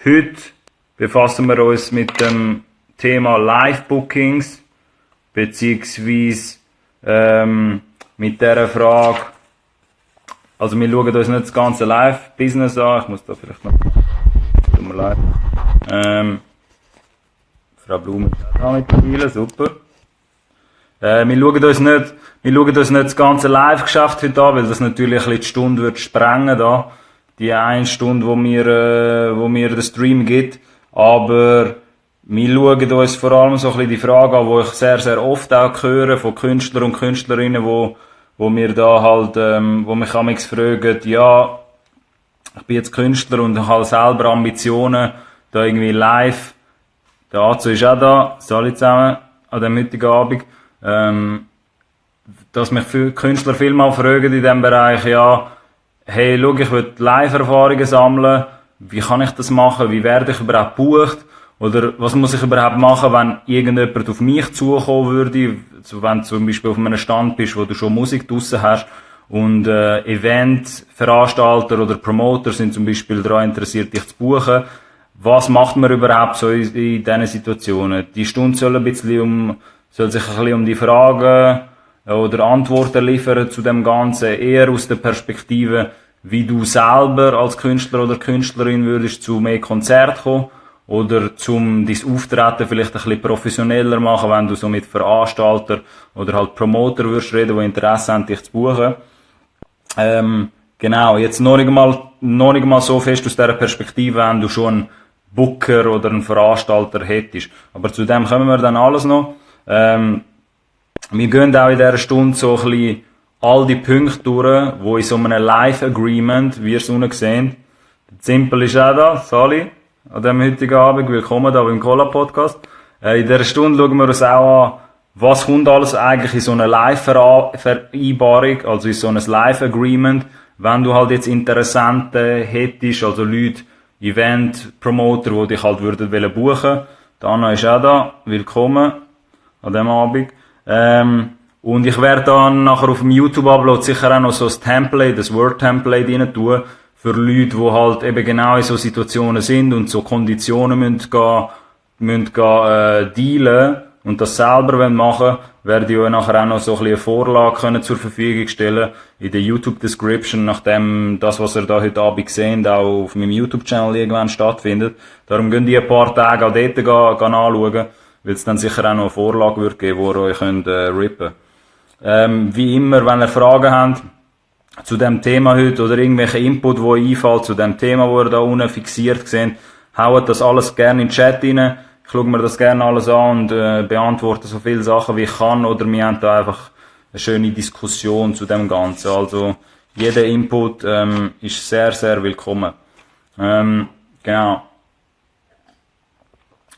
Heute befassen wir uns mit dem Thema Live-Bookings, beziehungsweise mit dieser Frage, also wir schauen uns nicht das ganze Live-Business an, ich muss da vielleicht noch, tut mir leid, Frau Blume ist auch mittlerweile, super. Wir schauen uns nicht das ganze Live-Geschäft heute an, weil das natürlich ein bisschen die Stunde wird sprengen da. Die 1 Stunde, wo mir der Stream gibt. Aber wir schauen uns vor allem so ein bisschen die Frage an, die ich sehr, sehr oft auch höre von Künstlern und Künstlerinnen, wo mir da halt, wo mich amigs fragen, ja, ich bin jetzt Künstler und ich habe selber Ambitionen, da irgendwie live. Der Azu ist auch da, alle zusammen, an dem heutigen Abend. Dass mich viele Künstler viel mal fragen in diesem Bereich, ja, hey, schau, ich will Live-Erfahrungen sammeln, wie kann ich das machen, wie werde ich überhaupt gebucht, oder was muss ich überhaupt machen, wenn irgendjemand auf mich zukommen würde, also wenn du zum Beispiel auf einem Stand bist, wo du schon Musik draussen hast, und Eventveranstalter oder Promoter sind zum Beispiel daran interessiert, dich zu buchen. Was macht man überhaupt so in diesen Situationen? Die Stunde soll sich ein bisschen um die Fragen oder Antworten liefern zu dem Ganzen, eher aus der Perspektive, wie du selber als Künstler oder Künstlerin würdest zu mehr Konzerten kommen oder zum dein Auftreten vielleicht ein bisschen professioneller machen, wenn du so mit Veranstalter oder halt Promoter würdest reden, die Interesse haben, dich zu buchen. Genau, jetzt noch nicht mal so fest aus dieser Perspektive, wenn du schon einen Booker oder einen Veranstalter hättest. Aber zu dem kommen wir dann alles noch. Wir gehen auch in dieser Stunde so ein bisschen all die Punkte durch, die in so einem Live-Agreement, wie ihr es unten seht. Simple ist auch da, Sali, an diesem heutigen Abend. Willkommen da beim Cola-Podcast. In dieser Stunde schauen wir uns auch an, was kommt alles eigentlich in so eine Live-Vereinbarung, also in so ein Live-Agreement, wenn du halt jetzt Interessenten hättest, also Leute, Event-Promoter, die dich halt buchen würden. Die Anna ist auch da, willkommen an diesem Abend. Und ich werde dann nachher auf dem YouTube-Upload sicher auch noch so ein Template, das Word-Template rein tun, für Leute, die halt eben genau in so Situationen sind und so Konditionen müssen dealen und das selber machen wollen, werde ich euch nachher auch noch so ein bisschen eine Vorlage zur Verfügung stellen in der YouTube-Description, nachdem das, was ihr da heute Abend seht, auch auf meinem YouTube-Channel irgendwann stattfindet. Darum könnt ihr ein paar Tage auch dort anschauen, weil es dann sicher auch noch eine Vorlage wird geben, wo ihr euch rippen könnt. Wie immer, wenn ihr Fragen habt zu dem Thema heute oder irgendwelche Input, die euch einfällt zu dem Thema, wo ihr da unten fixiert seht, haut das alles gerne in den Chat rein. Ich schaue mir das gerne alles an und beantworte so viele Sachen wie ich kann, oder wir haben da einfach eine schöne Diskussion zu dem Ganzen. Also jeder Input ist sehr, sehr willkommen. Genau.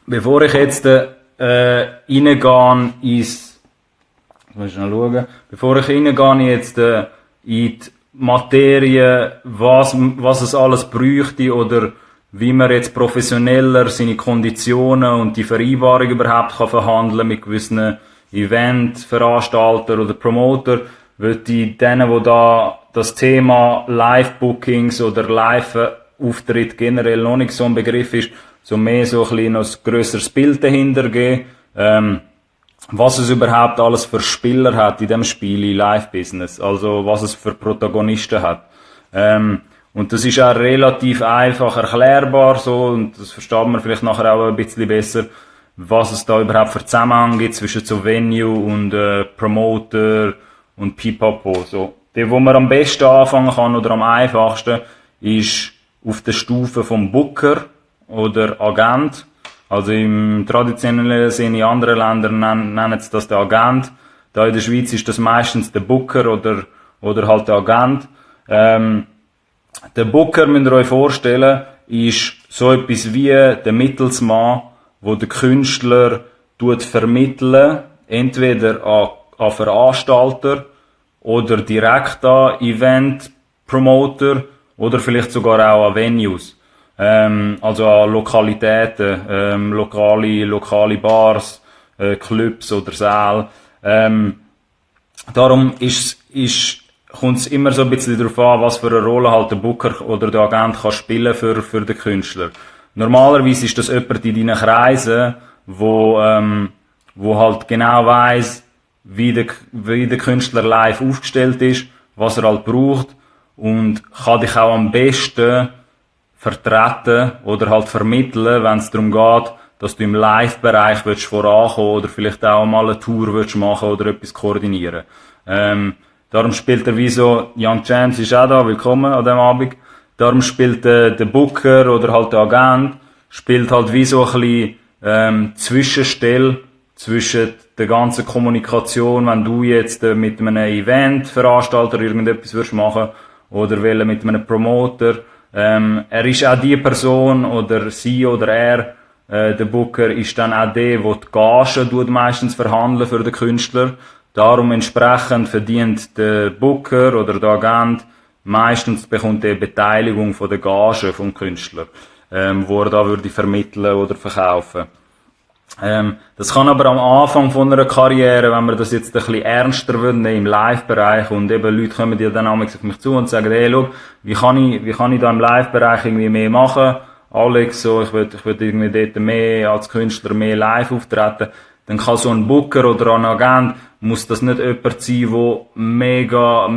Bevor ich jetzt reingehe bevor ich reingehe jetzt in die Materie, was es alles bräuchte oder wie man jetzt professioneller seine Konditionen und die Vereinbarung überhaupt kann verhandeln mit gewissen Eventveranstalter oder Promoter, würde ich denen, wo da das Thema Live-Bookings oder Live-Auftritt generell noch nicht so ein Begriff ist, so mehr so ein bisschen noch ein grösseres Bild dahinter geben, was es überhaupt alles für Spieler hat in dem Spiel, im Live-Business, also was es für Protagonisten hat. Und das ist auch relativ einfach erklärbar, so, und das versteht man vielleicht nachher auch ein bisschen besser, was es da überhaupt für Zusammenhang gibt zwischen so Venue und Promoter und Pipapo, so. Der, wo man am besten anfangen kann oder am einfachsten, ist auf der Stufe vom Booker oder Agent. Also im traditionellen Sinne, in anderen Ländern nennen sie das der Agent. Da in der Schweiz ist das meistens der Booker oder halt der Agent. Der Booker, müsst ihr euch vorstellen, ist so etwas wie der Mittelsmann, wo der Künstler vermitteln, entweder an Veranstalter oder direkt an Event-Promoter oder vielleicht sogar auch an Venues. Also an Lokalitäten, lokale Bars, Clubs oder Säle. Darum kommt es immer so ein bisschen darauf an, was für eine Rolle halt der Booker oder der Agent kann spielen für den Künstler. normalerweise ist das jemand in deinen Kreisen, wo halt genau weiss, wie der Künstler live aufgestellt ist, was er halt braucht und kann dich auch am besten vertreten oder halt vermitteln, wenn es darum geht, dass du im Live-Bereich vorankommen oder vielleicht auch mal eine Tour machen oder etwas koordinieren. Darum spielt er wie so, Young James ist auch da, willkommen an dem Abend. Darum spielt der Booker oder halt der Agent, spielt halt wie so ein bisschen Zwischenstelle zwischen der ganzen Kommunikation, wenn du jetzt mit einem Eventveranstalter irgendetwas würdest machen oder mit einem Promoter. Er ist auch die Person oder sie oder er, der Booker ist dann auch der die Gage meistens verhandeln für den Künstler. Darum entsprechend verdient der Booker oder der Agent meistens bekommt er Beteiligung von der Gage vom Künstler, wo er da würde vermitteln oder verkaufen. Das kann aber am Anfang von einer Karriere, wenn man das jetzt ein bisschen ernster würde nehmen im Live-Bereich und eben Leute kommen ja dann auf mich zu und sagen, hey, schau, wie kann ich da im Live-Bereich irgendwie mehr machen? Alex, so, ich will irgendwie dort mehr als Künstler mehr live auftreten. Dann kann so ein Booker oder ein Agent, muss das nicht jemand sein, der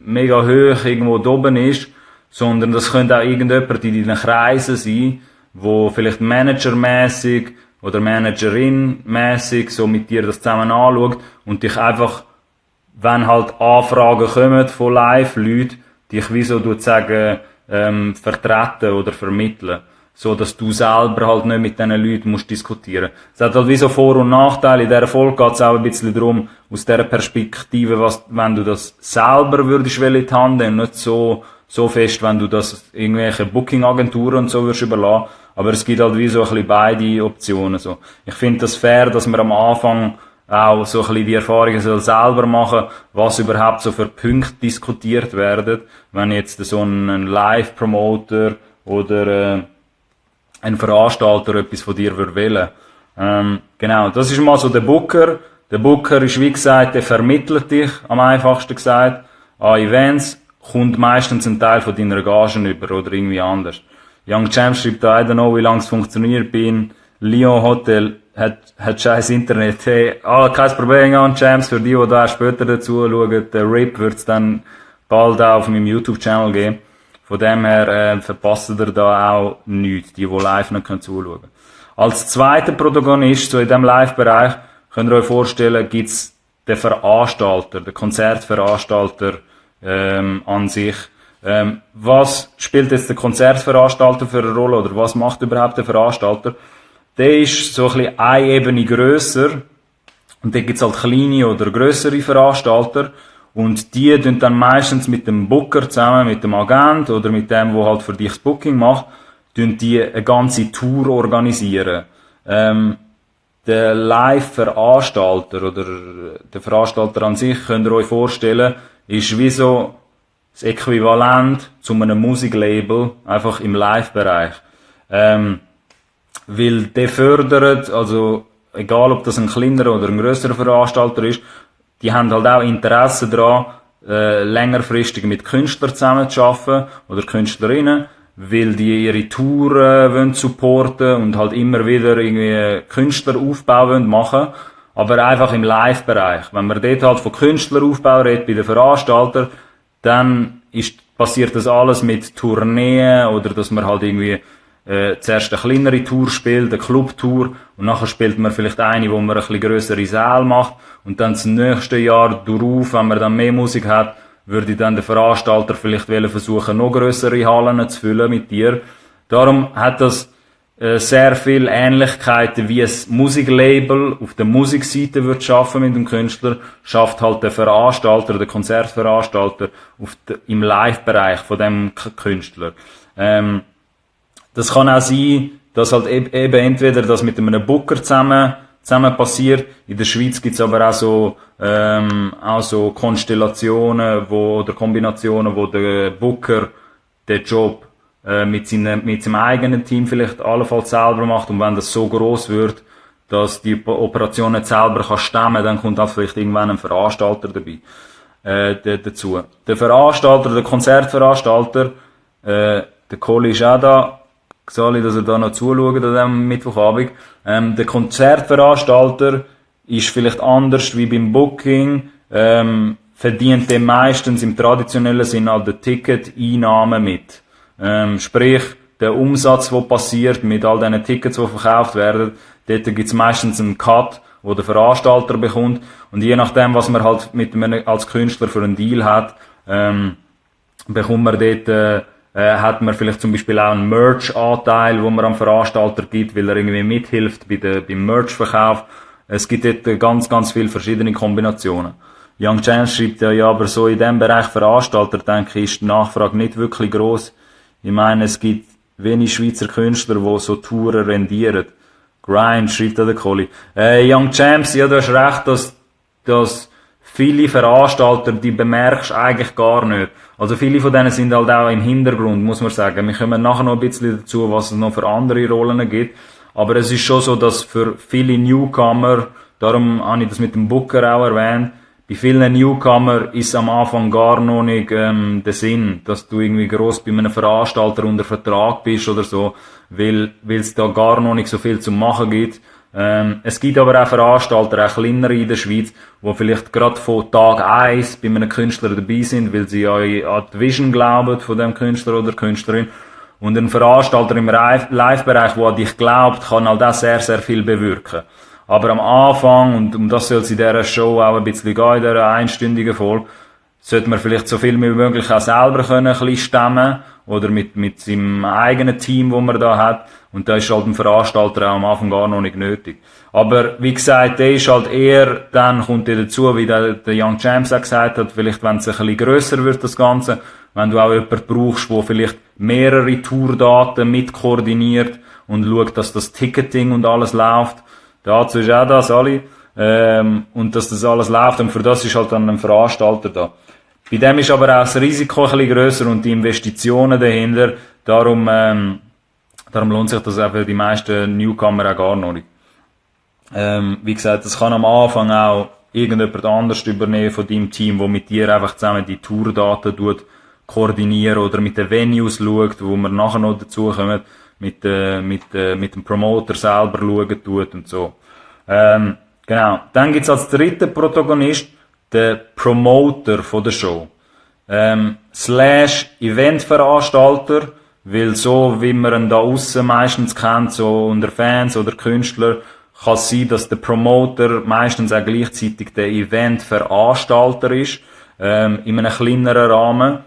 mega hoch irgendwo da oben ist, sondern das könnte auch irgendjemand in deinen Kreisen sein, wo vielleicht managermäßig oder Managerin-mäßig so mit dir das zusammen anschaut und dich einfach, wenn halt Anfragen kommen von Live-Leuten, dich wie so sagen, vertreten oder vermitteln. So, dass du selber halt nicht mit diesen Leuten musst diskutieren. Es hat halt wie so Vor- und Nachteile. In dieser Folge geht es auch ein bisschen darum, aus dieser Perspektive, wenn du das selber würdest in die Hand nehmen, nicht so fest, wenn du das irgendwelche Booking-Agenturen und so würdest überlassen. Aber es gibt halt wie so ein bisschen beide Optionen, so. Ich finde das fair, dass man am Anfang auch so ein bisschen die Erfahrungen selber machen, was überhaupt so für Punkte diskutiert werden, wenn jetzt so ein Live-Promoter oder ein Veranstalter etwas von dir wählen. Genau, das ist mal so der Booker. Der Booker ist, wie gesagt, der vermittelt dich, am einfachsten gesagt, an Events, kommt meistens ein Teil von deiner Gagen über oder irgendwie anders. Young Champ schreibt da, I don't know, wie lange es funktioniert, bin Lyon Hotel, hat scheiß Internet. Hey, kein Problem, Young Champs, für die da später dazu schauen, der RIP wird's dann bald auch auf meinem YouTube-Channel geben. Von dem her verpasst ihr da auch nichts, die live nicht zuschauen können. Als zweiter Protagonist, so in diesem Live-Bereich, könnt ihr euch vorstellen, gibt's den Veranstalter, den Konzertveranstalter an sich. Was spielt jetzt der Konzertveranstalter für eine Rolle oder was macht überhaupt der Veranstalter? Der ist so ein bisschen eine Ebene grösser und da gibt's halt kleine oder grössere Veranstalter. Und die tun dann meistens mit dem Booker zusammen, mit dem Agent oder mit dem, der halt für dich das Booking macht, tun die eine ganze Tour organisieren. Der Live-Veranstalter oder der Veranstalter an sich, könnt ihr euch vorstellen, ist wie so das Äquivalent zu einem Musiklabel, einfach im Live-Bereich. Weil der fördert, also egal ob das ein kleinerer oder ein grösserer Veranstalter ist, die haben halt auch Interesse daran, längerfristig mit Künstlern zusammenzuarbeiten oder Künstlerinnen, weil die ihre Touren wollen supporten und halt immer wieder irgendwie Künstleraufbau wollen machen, aber einfach im Live-Bereich. Wenn man dort halt von Künstleraufbau redet bei den Veranstaltern, dann passiert das alles mit Tourneen oder dass man halt irgendwie zuerst eine kleinere Tour spielt, eine Clubtour, und nachher spielt man vielleicht eine, wo man ein bisschen grössere Säle macht, und dann das nächste Jahr darauf, wenn man dann mehr Musik hat, würde dann der Veranstalter vielleicht versuchen, noch grössere Hallen zu füllen mit dir. Darum hat das sehr viel Ähnlichkeiten, wie ein Musiklabel auf der Musikseite wird schaffen mit dem Künstler, schafft halt der Veranstalter, der Konzertveranstalter im Live-Bereich von dem Künstler. Das kann auch sein, dass halt eben entweder das mit einem Booker zusammen passiert. In der Schweiz gibt's aber auch so Konstellationen, oder Kombinationen, wo der Booker den Job mit seinem eigenen Team vielleicht allenfalls selber macht, und wenn das so gross wird, dass die Operation nicht selber kann stemmen, dann kommt auch vielleicht irgendwann ein Veranstalter dabei dazu. Der Veranstalter, der Konzertveranstalter, der Kohli ist auch da. Xali, dass ihr da noch zuschaut an diesem Mittwochabend. Der Konzertveranstalter ist vielleicht anders wie beim Booking, verdient der meistens im traditionellen Sinne an der Ticket-Einnahmen mit. Sprich, der Umsatz, der passiert mit all diesen Tickets, die verkauft werden, dort gibt's meistens einen Cut, wo der Veranstalter bekommt. Und je nachdem, was man halt mit einem, als Künstler für einen Deal hat, bekommt man dort, hat man vielleicht zum Beispiel auch einen Merch-Anteil, wo man am Veranstalter gibt, weil er irgendwie mithilft beim Merch-Verkauf. Es gibt dort ganz, ganz viele verschiedene Kombinationen. Young Chance schreibt ja, aber so in dem Bereich Veranstalter, denke ich, ist die Nachfrage nicht wirklich gross. Ich meine, es gibt wenig Schweizer Künstler, die so Touren rendieren. Grind, schreibt da der Kohli. Young Champs, ja, du hast recht, dass viele Veranstalter, die bemerkst eigentlich gar nicht. Also viele von denen sind halt auch im Hintergrund, muss man sagen. Wir kommen nachher noch ein bisschen dazu, was es noch für andere Rollen gibt. Aber es ist schon so, dass für viele Newcomer, darum habe ich das mit dem Booker auch erwähnt, bei vielen Newcomer ist am Anfang gar noch nicht der Sinn, dass du irgendwie gross bei einem Veranstalter unter Vertrag bist oder so, weil es da gar noch nicht so viel zu machen gibt. Es gibt aber auch Veranstalter, auch kleinere in der Schweiz, die vielleicht gerade von Tag 1 bei einem Künstler dabei sind, weil sie an die Vision glauben von dem Künstler oder Künstlerin. Und ein Veranstalter im Live-Bereich, der an dich glaubt, kann halt auch sehr, sehr viel bewirken. Aber am Anfang, und um das soll es in dieser Show auch ein bisschen gehen, in dieser einstündigen Folge, sollte man vielleicht so viel wie möglich auch selber können, ein bisschen stemmen, oder mit seinem eigenen Team, das man da hat. Und da ist halt ein Veranstalter auch am Anfang gar noch nicht nötig. Aber, wie gesagt, der ist halt eher, dann kommt der dazu, wie der Young Champs auch gesagt hat, vielleicht wenn es ein bisschen grösser wird, das Ganze, wenn du auch jemanden brauchst, der vielleicht mehrere Tourdaten mit koordiniert und schaut, dass das Ticketing und alles läuft. Dazu ist auch das alle. Und dass das alles läuft. Und für das ist halt dann ein Veranstalter da. Bei dem ist aber auch das Risiko ein bisschen grösser und die Investitionen dahinter. Darum lohnt sich das auch für die meisten Newcomer auch gar noch nicht. Wie gesagt, das kann am Anfang auch irgendjemand anders übernehmen von deinem Team, der mit dir einfach zusammen die Tourdaten koordinieren oder mit den Venues schaut, wo wir nachher noch dazukommen, mit dem Promoter selber schauen tut und so. Genau. Dann gibt's als dritten Protagonist den Promoter von der Show. / Eventveranstalter, weil so, wie man ihn da aussen meistens kennt, so unter Fans oder Künstler, kann es sein, dass der Promoter meistens auch gleichzeitig der Eventveranstalter ist, in einem kleineren Rahmen.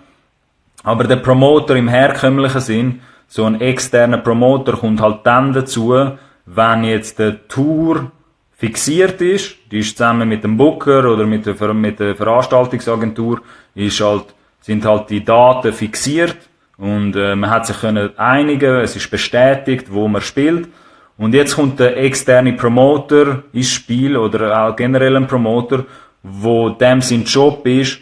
Aber der Promoter im herkömmlichen Sinn, so ein externer Promoter, kommt halt dann dazu, wenn jetzt der Tour fixiert ist, die ist zusammen mit dem Booker oder mit der Veranstaltungsagentur, sind halt die Daten fixiert und man hat sich können einigen, es ist bestätigt, wo man spielt. Und jetzt kommt der externe Promoter ins Spiel oder auch generell ein Promoter, wo dem sein Job ist,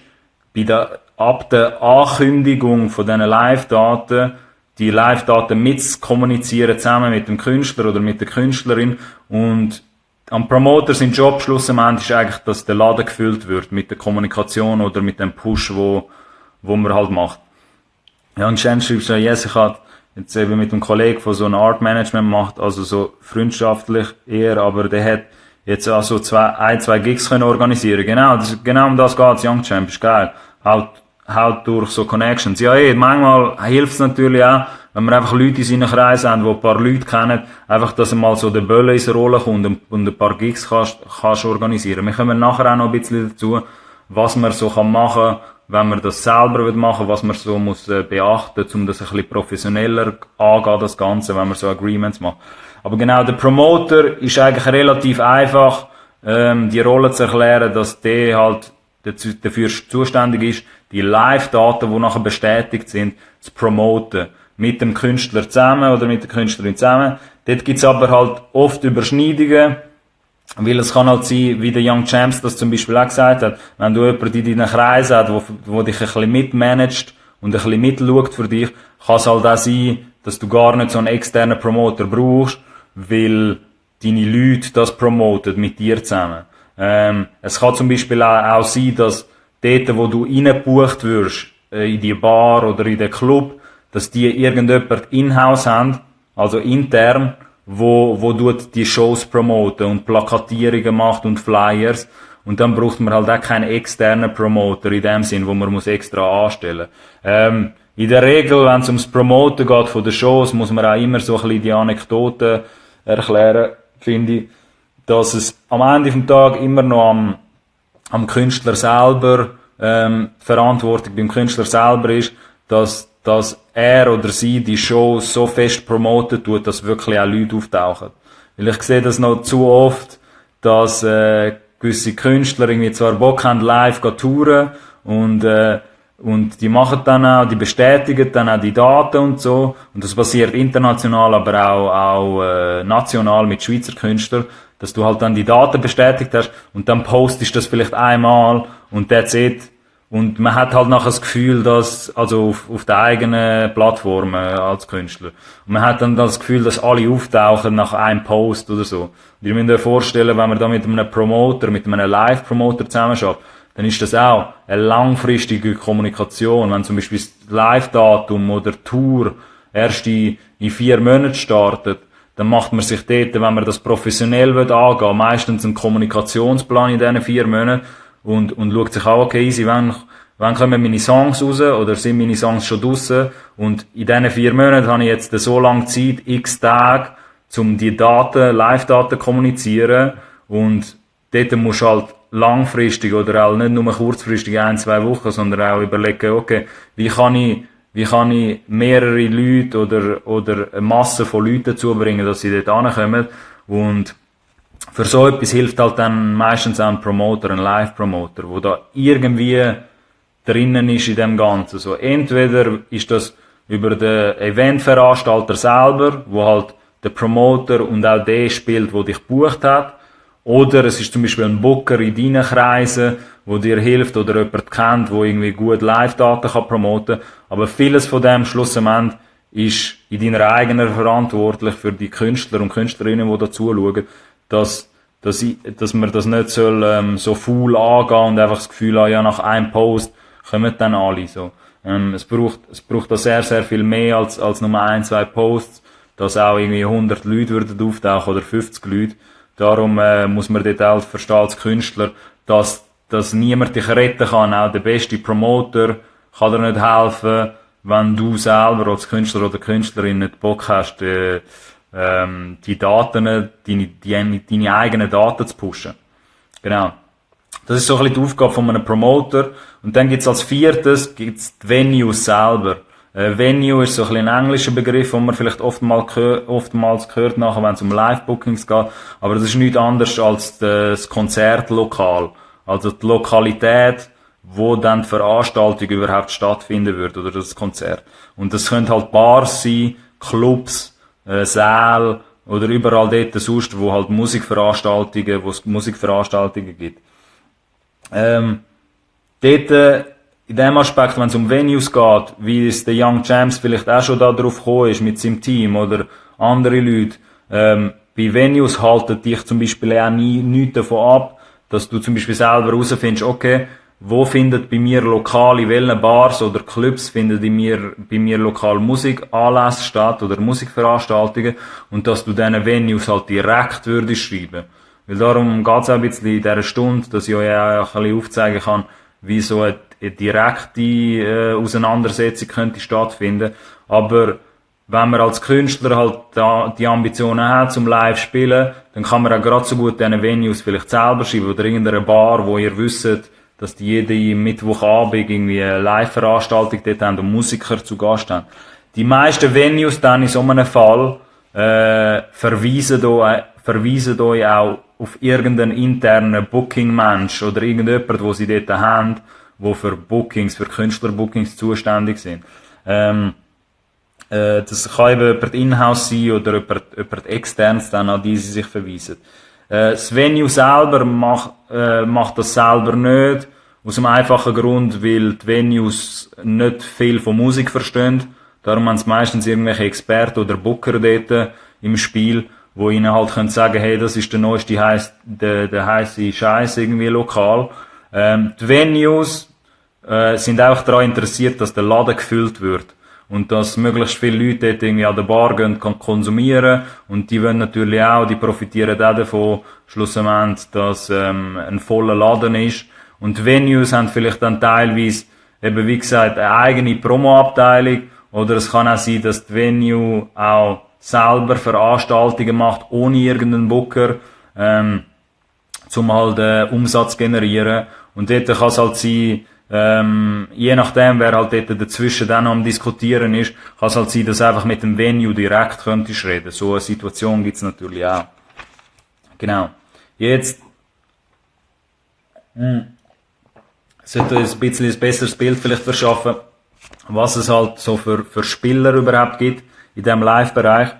ab der Ankündigung von diesen Live-Daten, die Live-Daten mitzukommunizieren zusammen mit dem Künstler oder mit der Künstlerin. Und am Promoter sein Job schlussendlich ist eigentlich, dass der Laden gefüllt wird mit der Kommunikation oder mit dem Push, wo man halt macht. Ja, und Shen schreibt so, yes, ich habe jetzt eben mit einem Kollegen von so einem Art Management gemacht, also so freundschaftlich eher, aber der hat jetzt auch so zwei Gigs können organisieren. Genau um das geht's, Young Champ, ist geil. Halt durch so Connections. Ja, manchmal hilft's natürlich auch, wenn man einfach Leute in seinen Kreis haben, die ein paar Leute kennen, einfach, dass mal so der Bölle ins Rollen kommt und ein paar Gigs kannst organisieren. Wir kommen nachher auch noch ein bisschen dazu, was man so machen kann, wenn man das selber machen will, was man so muss beachten, um das ein bisschen professioneller angehen, das Ganze, wenn man so Agreements macht. Aber genau, der Promoter ist eigentlich relativ einfach, die Rolle zu erklären, dass der halt dafür zuständig ist, die Live-Daten, die nachher bestätigt sind, zu promoten. Mit dem Künstler zusammen oder mit der Künstlerin zusammen. Dort gibt's aber halt oft Überschneidungen, weil es kann halt sein, wie der Young Champs das zum Beispiel auch gesagt hat, wenn du jemanden in deinen Kreis hast, wo dich ein bisschen mitmanagt und ein bisschen mitschaut für dich, kann es halt auch sein, dass du gar nicht so einen externen Promoter brauchst, weil deine Leute das promoten mit dir zusammen. Es kann zum Beispiel auch sein, dass dort, wo du reingebucht wirst, in die Bar oder in den Club, dass die irgendjemand in-house haben, also intern, wo tut die Shows promoten und Plakatierungen macht und Flyers. Und dann braucht man halt auch keinen externen Promoter in dem Sinn, wo man muss extra anstellen. In der Regel, wenn es ums Promoten geht von den Shows, muss man auch immer so ein bisschen die Anekdoten erklären, finde ich, dass es am Ende vom Tag immer noch am Künstler selber Verantwortung beim Künstler selber ist, dass er oder sie die Show so fest promoten tut, dass wirklich auch Leute auftauchen. Weil ich sehe das noch zu oft, dass gewisse Künstler irgendwie zwar Bock haben, live zu touren und die machen dann auch, die bestätigen dann auch die Daten und so. Und das passiert international, aber auch national mit Schweizer Künstlern, dass du halt dann die Daten bestätigt hast und dann postest das vielleicht einmal und that's it. Und man hat halt nachher das Gefühl, dass, also auf der eigenen Plattform als Künstler. Und man hat dann das Gefühl, dass alle auftauchen nach einem Post oder so. Und ihr müsst euch vorstellen, wenn man da mit einem Promoter, mit einem Live-Promoter zusammenarbeitet, dann ist das auch eine langfristige Kommunikation. Wenn zum Beispiel das Live-Datum oder Tour erst in 4 Monaten startet, dann macht man sich dort, wenn man das professionell angehen will, meistens einen Kommunikationsplan in diesen 4 Monaten und schaut sich auch, okay, easy, wann kommen meine Songs raus oder sind meine Songs schon draussen und in diesen 4 Monaten habe ich jetzt so lange Zeit, x Tage, um die Daten, Live-Daten zu kommunizieren und dort musst du halt langfristig oder auch nicht nur kurzfristig 1-2 Wochen, sondern auch überlegen, okay, wie kann ich mehrere Leute oder eine Masse von Leuten dazu bringen, dass sie dort ankommen. Und für so etwas hilft halt dann meistens auch ein Promoter, ein Live-Promoter, wo da irgendwie drinnen ist in dem Ganzen. So, entweder ist das über den Eventveranstalter selber, wo halt der Promoter und auch der spielt, wo dich gebucht hat, oder es ist zum Beispiel ein Booker in deinen Kreisen, wo dir hilft oder jemand kennt, wo irgendwie gut Live-Daten kann promoten. Aber vieles von dem schlussendlich ist in deiner eigenen Verantwortung für die Künstler und Künstlerinnen, die da zuschauen, dass man das nicht soll, so faul angehen und einfach das Gefühl haben, ja, nach einem Post kommen dann alle so. Es braucht da sehr, sehr viel mehr als nur 1-2 Posts, dass auch irgendwie 100 Leute würden auftauchen oder 50 Leute. Darum muss man dort auch verstehen als Künstler, dass niemand dich retten kann. Auch der beste Promoter kann dir nicht helfen, wenn du selber als Künstler oder Künstlerin nicht Bock hast, die Daten, deine eigenen Daten zu pushen. Genau. Das ist so ein bisschen die Aufgabe von einem Promoter. Und dann gibt's als viertes die Venues selber. Venue ist so ein bisschen ein englischer Begriff, den man vielleicht oftmals hört nachher, wenn es um Live-Bookings geht. Aber das ist nichts anderes als das Konzertlokal. Also die Lokalität, wo dann die Veranstaltung überhaupt stattfinden wird, oder das Konzert. Und das können halt Bars sein, Clubs, Säle, oder überall dort sonst, wo halt wo es Musikveranstaltungen gibt. Dort, in dem Aspekt, wenn es um Venues geht, wie es der Young Champs vielleicht auch schon da drauf gekommen ist mit seinem Team oder andere Leute, bei Venues halten dich zum Beispiel auch nichts davon ab, dass du zum Beispiel selber herausfindest, okay, wo findet bei mir lokal, in welchen Bars oder Clubs findet bei mir lokal Musikanlässe statt oder Musikveranstaltungen und dass du diesen Venues halt direkt würdest schreiben. Weil darum geht's auch ein bisschen in dieser Stunde, dass ich euch auch ein bisschen aufzeigen kann, wie so eine direkte Auseinandersetzung könnte stattfinden. Aber wenn man als Künstler halt die Ambitionen hat, zum live spielen, dann kann man auch gerade so gut diesen Venues vielleicht selber schreiben oder irgendeine Bar, wo ihr wisst, dass die jeden Mittwochabend irgendwie eine Live-Veranstaltung dort haben und Musiker zu Gast haben. Die meisten Venues dann in so einem Fall verweisen euch auch auf irgendeinen internen Booking-Mensch oder irgendjemand, wo sie dort haben, wo für Künstlerbookings zuständig sind. Das kann eben jemand in-house sein oder jemand externes, dann an die sie sich verweisen. Das Venue selber macht das selber nicht, aus dem einfachen Grund, weil die Venues nicht viel von Musik verstehen. Darum haben sie meistens irgendwelche Experten oder Booker dort im Spiel, wo ihnen halt können sagen, hey, das ist der neueste der heisse Scheiß irgendwie lokal. Die Venues sind auch daran interessiert, dass der Laden gefüllt wird. und dass möglichst viele Leute dort irgendwie an der Bar gehen, konsumieren und die wollen natürlich auch, die profitieren auch davon, schlussendlich, dass ein voller Laden ist und Venues haben vielleicht dann teilweise eben wie gesagt eine eigene Promo-Abteilung oder es kann auch sein, dass die Venue auch selber Veranstaltungen macht, ohne irgendeinen Booker, zum halt Umsatz generieren. Und dort kann es halt sein, je nachdem, wer halt dort dazwischen dann noch am Diskutieren ist, kann es halt sein, dass einfach mit dem Venue direkt könntest reden. So eine Situation gibt's natürlich auch. Genau. Jetzt sollte uns ein bisschen ein besseres Bild vielleicht verschaffen, was es halt so für Spieler überhaupt gibt in diesem Live-Bereich.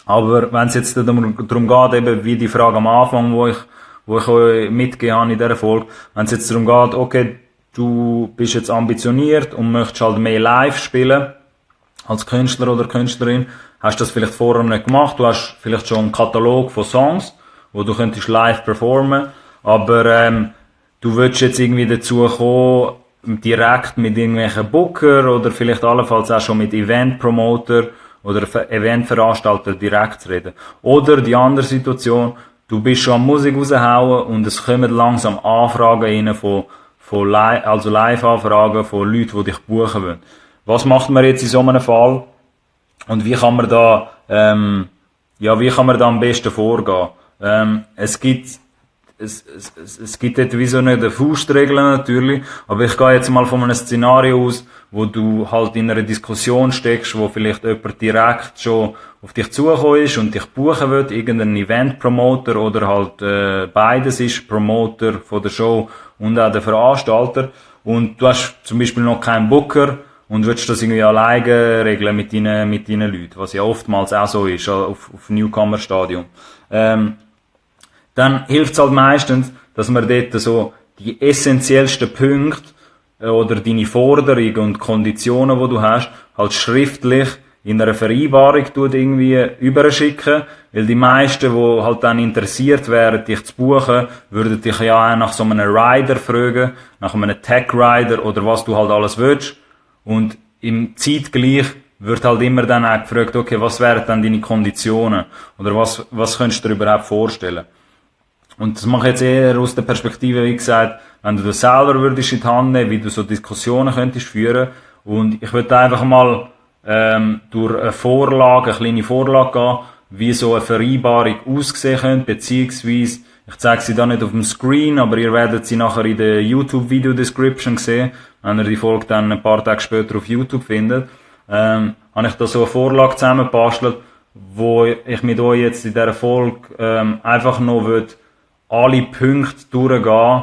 Aber wenn es jetzt darum geht, eben wie die Frage am Anfang, wo ich euch mitgegeben habe in dieser Folge, wenn es jetzt darum geht, okay, du bist jetzt ambitioniert und möchtest halt mehr live spielen, als Künstler oder Künstlerin, hast das vielleicht vorher nicht gemacht, du hast vielleicht schon einen Katalog von Songs, wo du könntest live performen, aber du willst jetzt irgendwie dazu kommen, direkt mit irgendwelchen Booker oder vielleicht allenfalls auch schon mit Event-Promoter oder Eventveranstalter direkt zu reden. Oder die andere Situation, du bist schon am Musik raushauen und es kommen langsam Anfragen rein von Live-Anfragen von Leuten, die dich buchen wollen. Was macht man jetzt in so einem Fall? Und wie kann man da, wie kann man da am besten vorgehen? Es gibt dort wie so nicht eine Faustregel natürlich, aber ich gehe jetzt mal von einem Szenario aus, wo du halt in einer Diskussion steckst, wo vielleicht jemand direkt schon auf dich zugekommen ist und dich buchen will, irgendein Event-Promoter oder halt beides ist, Promoter von der Show und auch der Veranstalter und du hast zum Beispiel noch keinen Booker und willst das irgendwie alleine regeln mit deinen Leuten, was ja oftmals auch so ist, auf Newcomer-Stadium. Dann hilft es halt meistens, dass man dort so die essentiellsten Punkte oder deine Forderungen und Konditionen, die du hast, halt schriftlich in einer Vereinbarung irgendwie überschicken, weil die meisten, die halt dann interessiert wären, dich zu buchen, würden dich ja auch nach so einem Rider fragen, nach einem Tech-Rider oder was du halt alles willst. Und im Zeitgleich wird halt immer dann auch gefragt, okay, was wären dann deine Konditionen? Oder was könntest du dir überhaupt vorstellen? Und das mache ich jetzt eher aus der Perspektive, wie gesagt, wenn du das selber würdest in die Hand nehmen, wie du so Diskussionen könntest führen. Und ich würde einfach mal durch eine kleine Vorlage gehen, wie so eine Vereinbarung aussehen könnte, beziehungsweise, ich zeige sie da nicht auf dem Screen, aber ihr werdet sie nachher in der YouTube-Video-Description sehen, wenn ihr die Folge dann ein paar Tage später auf YouTube findet. Habe ich da so eine Vorlage zusammengebastelt, wo ich mit euch jetzt in dieser Folge einfach noch alle Punkte durchgehen,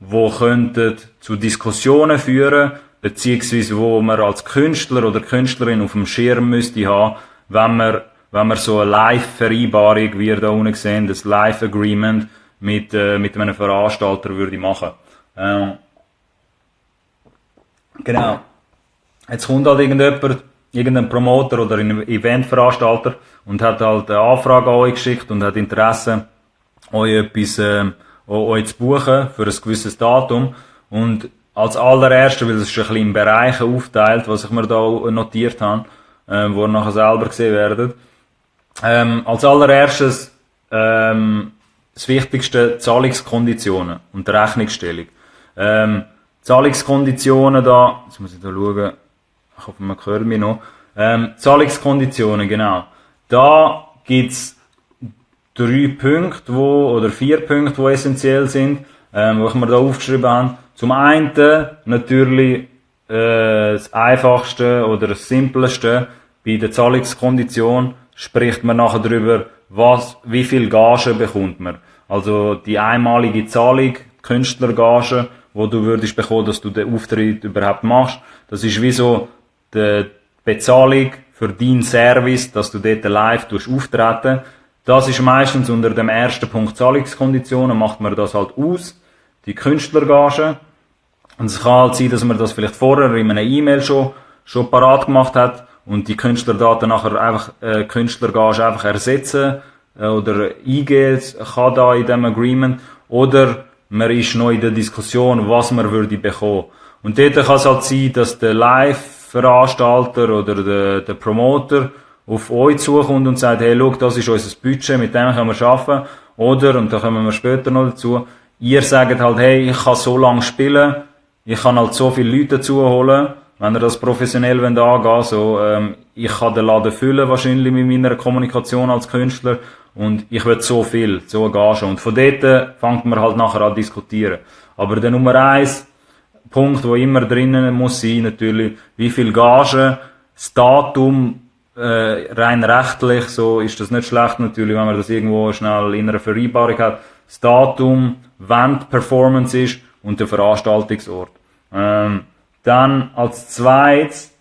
die könnten zu Diskussionen führen, beziehungsweise wo man als Künstler oder Künstlerin auf dem Schirm müsste haben, wenn man so eine Live-Vereinbarung, wie ihr da unten sehen, das Live-Agreement mit einem Veranstalter würde machen. Genau. Jetzt kommt halt irgendein Promoter oder ein Eventveranstalter und hat halt eine Anfrage an euch geschickt und hat Interesse, euch etwas, euch zu buchen für ein gewisses Datum. Und als allererstes, weil es ist ein bisschen in Bereichen aufteilt, was ich mir da notiert habe, wo ihr nachher selber gesehen werdet. Als allererstes, das Wichtigste, Zahlungskonditionen und die Rechnungsstellung. Zahlungskonditionen da, jetzt muss ich da schauen, ich hoffe, man hört mich noch. Zahlungskonditionen, genau. Da gibt's 4 Punkte, die essentiell sind, wo ich mir da aufgeschrieben habe. Zum einen natürlich das Einfachste oder das Simpleste bei der Zahlungskondition spricht man nachher darüber, wie viel Gage bekommt man. Also die einmalige Zahlung, Künstlergage, wo du würdest bekommen, dass du den Auftritt überhaupt machst. Das ist wie so die Bezahlung für deinen Service, dass du dort live auftreten. Das ist meistens unter dem ersten Punkt Zahlungskonditionen, macht man das halt aus, die Künstlergage. Und es kann halt sein, dass man das vielleicht vorher in einer E-Mail schon parat gemacht hat und die Künstlerdaten nachher einfach, Künstlergage einfach ersetzen oder eingehen kann da in dem Agreement. Oder man ist noch in der Diskussion, was man würde bekommen. Und dort kann es halt sein, dass der Live Veranstalter oder der Promoter auf euch zukommt und sagt, hey, schau, das ist unser Budget, mit dem können wir arbeiten. Oder, und da kommen wir später noch dazu, ihr sagt halt, hey, ich kann so lange spielen, ich kann halt so viele Leute dazu holen, wenn ihr das professionell angehen wollt, so, ich kann den Laden füllen wahrscheinlich mit meiner Kommunikation als Künstler und ich will so viel, so Gage. Und von dort fängt man halt nachher an diskutieren. Aber der Nummer 1 Punkt, der immer drinnen muss sein, natürlich, wie viel Gage, das Datum, rein rechtlich, so ist das nicht schlecht natürlich, wenn man das irgendwo schnell in einer Vereinbarung hat. Das Datum, wann die Performance ist und der Veranstaltungsort. Dann als zweites,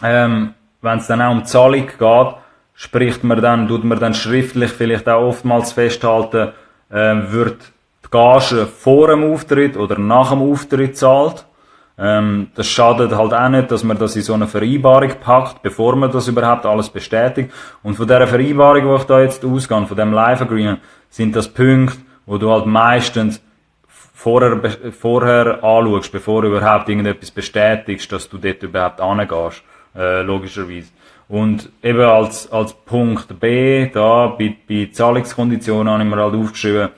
wenn es dann auch um Zahlung geht, tut man dann schriftlich vielleicht auch oftmals festhalten, wird die Gage vor dem Auftritt oder nach dem Auftritt zahlt. Das schadet halt auch nicht, dass man das in so eine Vereinbarung packt, bevor man das überhaupt alles bestätigt. Und von dieser Vereinbarung, wo ich da jetzt ausgehe, von dem Live Agreement, sind das Punkte, wo du halt meistens vorher anschaust, bevor du überhaupt irgendetwas bestätigst, dass du dort überhaupt angehst, logischerweise. Und eben als Punkt B, da, bei Zahlungskonditionen habe ich mir halt aufgeschrieben,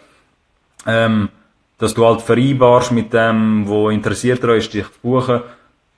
dass du halt vereinbarst mit dem, wo interessiert daran ist, dich zu buchen,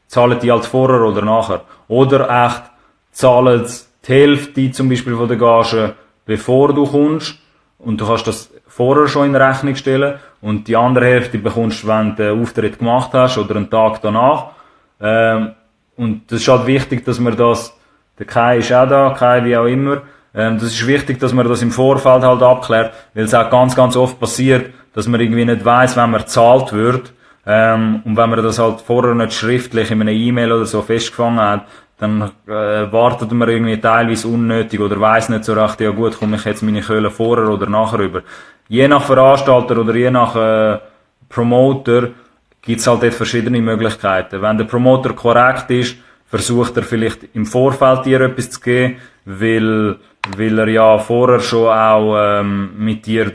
zahlen die halt vorher oder nachher. Oder echt, zahlen die Hälfte zum Beispiel von der Gage, bevor du kommst, und du kannst das vorher schon in Rechnung stellen, und die andere Hälfte bekommst du, wenn du den Auftritt gemacht hast, oder einen Tag danach. Und das ist halt wichtig, dass man das, der Kai ist auch da, Kai wie auch immer, das ist wichtig, dass man das im Vorfeld halt abklärt, weil es auch ganz, ganz oft passiert, dass man irgendwie nicht weiss, wenn man gezahlt wird, und wenn man das halt vorher nicht schriftlich in einer E-Mail oder so festgefangen hat, dann wartet man irgendwie teilweise unnötig oder weiss nicht so recht, ja gut, komme ich jetzt meine Kohle vorher oder nachher über. Je nach Veranstalter oder je nach Promoter gibt's halt dort verschiedene Möglichkeiten. Wenn der Promoter korrekt ist, versucht er vielleicht im Vorfeld dir etwas zu geben, weil er ja vorher schon auch mit dir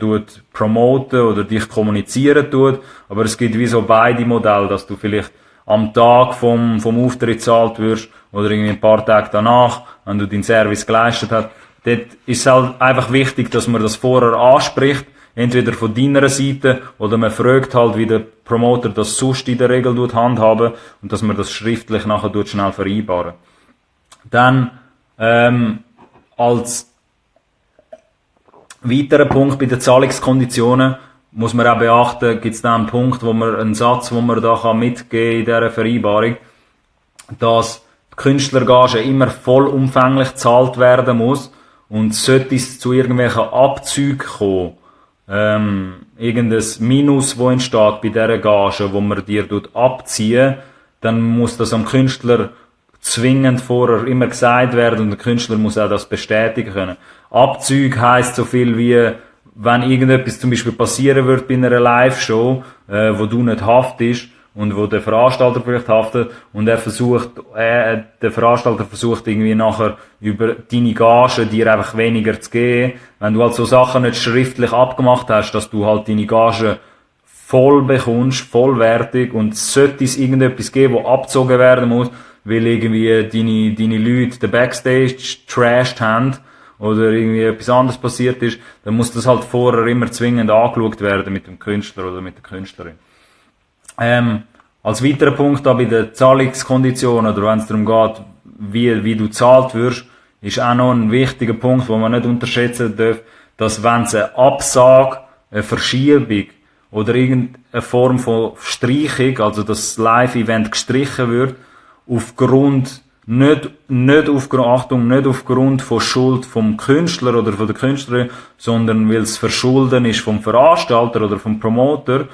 promoten oder dich kommunizieren tut. Aber es gibt wie so beide Modelle, dass du vielleicht am Tag vom Auftritt zahlt wirst oder irgendwie ein paar Tage danach, wenn du deinen Service geleistet hast. Dort ist es halt einfach wichtig, dass man das vorher anspricht, entweder von deiner Seite oder man fragt halt, wie der Promoter das sonst in der Regel handhaben und dass man das schriftlich nachher schnell vereinbaren. Dann als weiterer Punkt bei den Zahlungskonditionen muss man auch beachten, gibt es da einen Satz, wo man da mitgeben kann in dieser Vereinbarung, dass die Künstlergage immer vollumfänglich gezahlt werden muss und sollte es zu irgendwelchen Abzügen kommen, irgendein Minus, wo entsteht bei dieser Gage, wo man dir abziehen, dann muss das am Künstler zwingend vorher immer gesagt werden und der Künstler muss auch das bestätigen können. Abzüge heisst so viel wie, wenn irgendetwas zum Beispiel passieren wird bei einer Live-Show, wo du nicht haftest und wo der Veranstalter vielleicht haftet und der Veranstalter versucht irgendwie nachher über deine Gage dir einfach weniger zu geben. Wenn du halt so Sachen nicht schriftlich abgemacht hast, dass du halt deine Gage voll bekommst, vollwertig, und sollte es irgendetwas geben, wo abgezogen werden muss, weil irgendwie deine Leute den Backstage trashed haben oder irgendwie etwas anderes passiert ist, dann muss das halt vorher immer zwingend angeschaut werden mit dem Künstler oder mit der Künstlerin. Als weiterer Punkt da bei den Zahlungskonditionen oder wenn es darum geht, wie du zahlt wirst, ist auch noch ein wichtiger Punkt, den man nicht unterschätzen darf, dass wenn es eine Absage, eine Verschiebung oder irgendeine Form von Streichung, also das Live-Event gestrichen wird, nicht aufgrund von Schuld vom Künstler oder von der Künstlerin, sondern weil es Verschulden ist vom Veranstalter oder vom Promoter,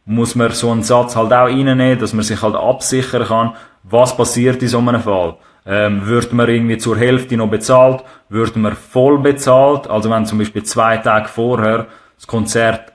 muss man so einen Satz halt auch reinnehmen, dass man sich halt absichern kann, was passiert in so einem Fall. Wird man irgendwie zur Hälfte noch bezahlt, wird man voll bezahlt, also wenn zum Beispiel 2 Tage vorher das Konzert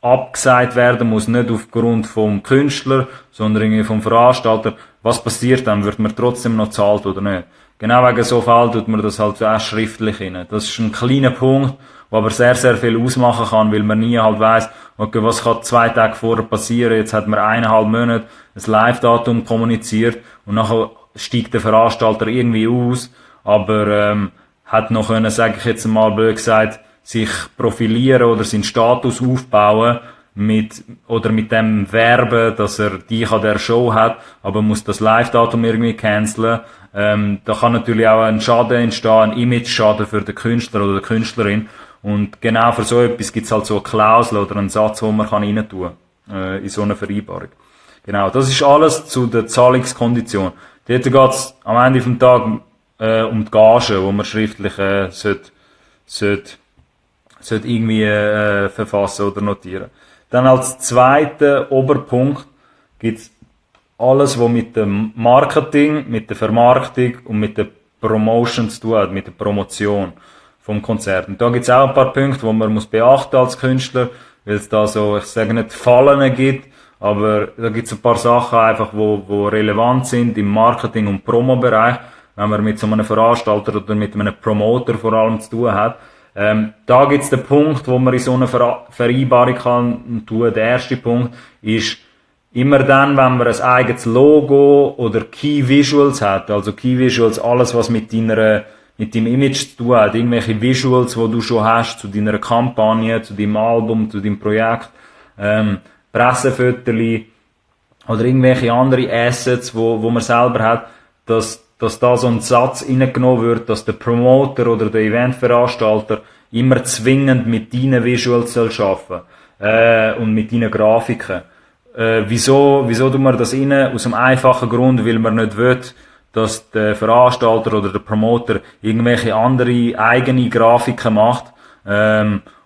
abgesagt werden muss, nicht aufgrund vom Künstler, sondern irgendwie vom Veranstalter, was passiert dann? Wird man trotzdem noch zahlt oder nicht? Genau wegen so Fall tut man das halt auch schriftlich rein. Das ist ein kleiner Punkt, der aber sehr, sehr viel ausmachen kann, weil man nie halt weiss, okay, was kann 2 Tage vorher passieren? Jetzt hat man 1,5 Monate ein Live-Datum kommuniziert und nachher steigt der Veranstalter irgendwie aus, aber hat noch können, sage ich jetzt mal blöd gesagt, sich profilieren oder seinen Status aufbauen mit dem Werben, dass er dich an der Show hat, aber muss das Live-Datum irgendwie canceln. Da kann natürlich auch ein Schaden entstehen, ein Image-Schaden für den Künstler oder die Künstlerin. Und genau für so etwas gibt's halt so eine Klausel oder einen Satz, wo man rein tun kann, in so eine Vereinbarung. Genau, das ist alles zu der Zahlungskondition. Dort geht's am Ende vom Tag um die Gage, wo man schriftlich sollte irgendwie verfassen oder notieren. Dann als zweiter Oberpunkt gibt's alles, was mit dem Marketing, mit der Vermarktung und mit der Promotion zu tun hat, mit der Promotion vom Konzert. Und da gibt's auch ein paar Punkte, die man muss beachten als Künstler, weil es da so, ich sage nicht Fallen gibt, aber da gibt's ein paar Sachen einfach, wo relevant sind im Marketing- und Promo-Bereich, wenn man mit so einem Veranstalter oder mit einem Promoter vor allem zu tun hat. Da gibt's den Punkt, wo man in so einer Vereinbarung kann tun. Der erste Punkt ist, immer dann, wenn man ein eigenes Logo oder Key Visuals hat, also Key Visuals, alles was mit deinem Image zu tun hat, irgendwelche Visuals, die du schon hast, zu deiner Kampagne, zu deinem Album, zu deinem Projekt, Pressefotos oder irgendwelche andere Assets, wo man selber hat, dass da so ein Satz reingenommen wird, dass der Promoter oder der Eventveranstalter immer zwingend mit deinen Visuals soll arbeiten und mit deinen Grafiken. Wieso tun wir das rein? Aus einem einfachen Grund, weil man nicht will, dass der Veranstalter oder der Promoter irgendwelche andere eigene Grafiken macht,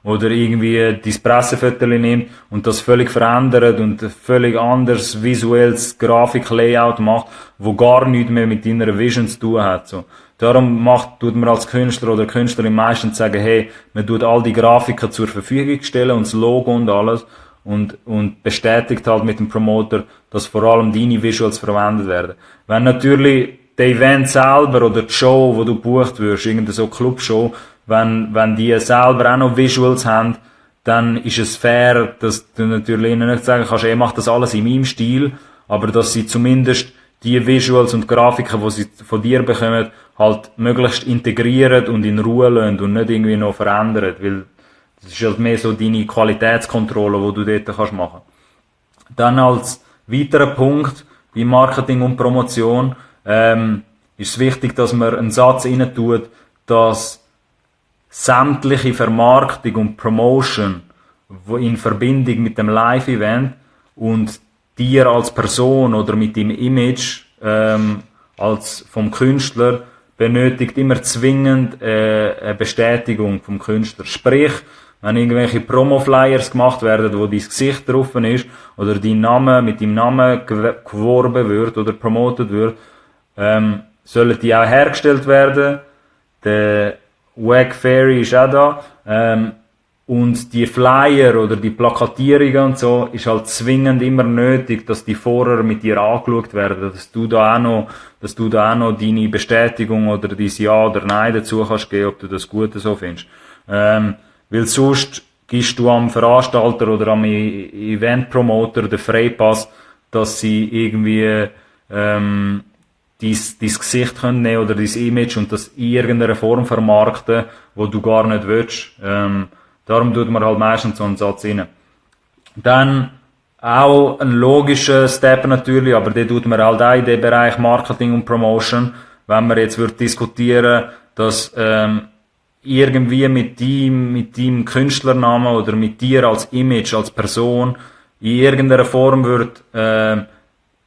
oder irgendwie dein Pressefoto nimmt und das völlig verändert und ein völlig anderes visuelles Grafiklayout macht, wo gar nichts mehr mit deiner Vision zu tun hat. So. Darum tut man als Künstler oder Künstlerin meistens sagen, hey, man tut all die Grafiken zur Verfügung stellen und das Logo und alles und bestätigt halt mit dem Promoter, dass vor allem deine Visuals verwendet werden. Wenn natürlich der Event selber oder die Show, wo du bucht wirst, irgendeine so Clubshow, wenn die selber auch noch Visuals haben, dann ist es fair, dass du natürlich ihnen nicht sagen kannst, mach das alles in meinem Stil, aber dass sie zumindest die Visuals und Grafiken, die sie von dir bekommen, halt möglichst integrieren und in Ruhe lassen und nicht irgendwie noch verändern, weil das ist halt mehr so deine Qualitätskontrolle, die du dort kannst machen. Dann als weiterer Punkt bei Marketing und Promotion ist es wichtig, dass man einen Satz rein tut, dass sämtliche Vermarktung und Promotion, wo in Verbindung mit dem Live-Event und dir als Person oder mit dem Image als vom Künstler benötigt immer zwingend eine Bestätigung vom Künstler. Sprich, wenn irgendwelche Promo-Flyers gemacht werden, wo dein Gesicht drauf ist oder dein Name mit deinem Namen geworben wird oder promotet wird, sollen die auch hergestellt werden. Der Wag Fairy ist auch da. Und die Flyer oder die Plakatierungen und so ist halt zwingend immer nötig, dass die vorher mit dir angeschaut werden, dass du da auch noch deine Bestätigung oder dein Ja oder Nein dazu kannst geben, ob du das Gute so findest. Weil sonst gibst du am Veranstalter oder am Event-Promoter den Freipass, dass sie irgendwie dein Gesicht können nehmen oder dein Image und das in irgendeiner Form vermarkten, wo du gar nicht willst. Darum tut man halt meistens so einen Satz rein. Dann auch ein logischer Step natürlich, aber den tut man halt auch in den Bereich Marketing und Promotion, wenn man jetzt diskutieren, dass irgendwie mit deinem Künstlernamen oder mit dir als Image, als Person in irgendeiner Form wird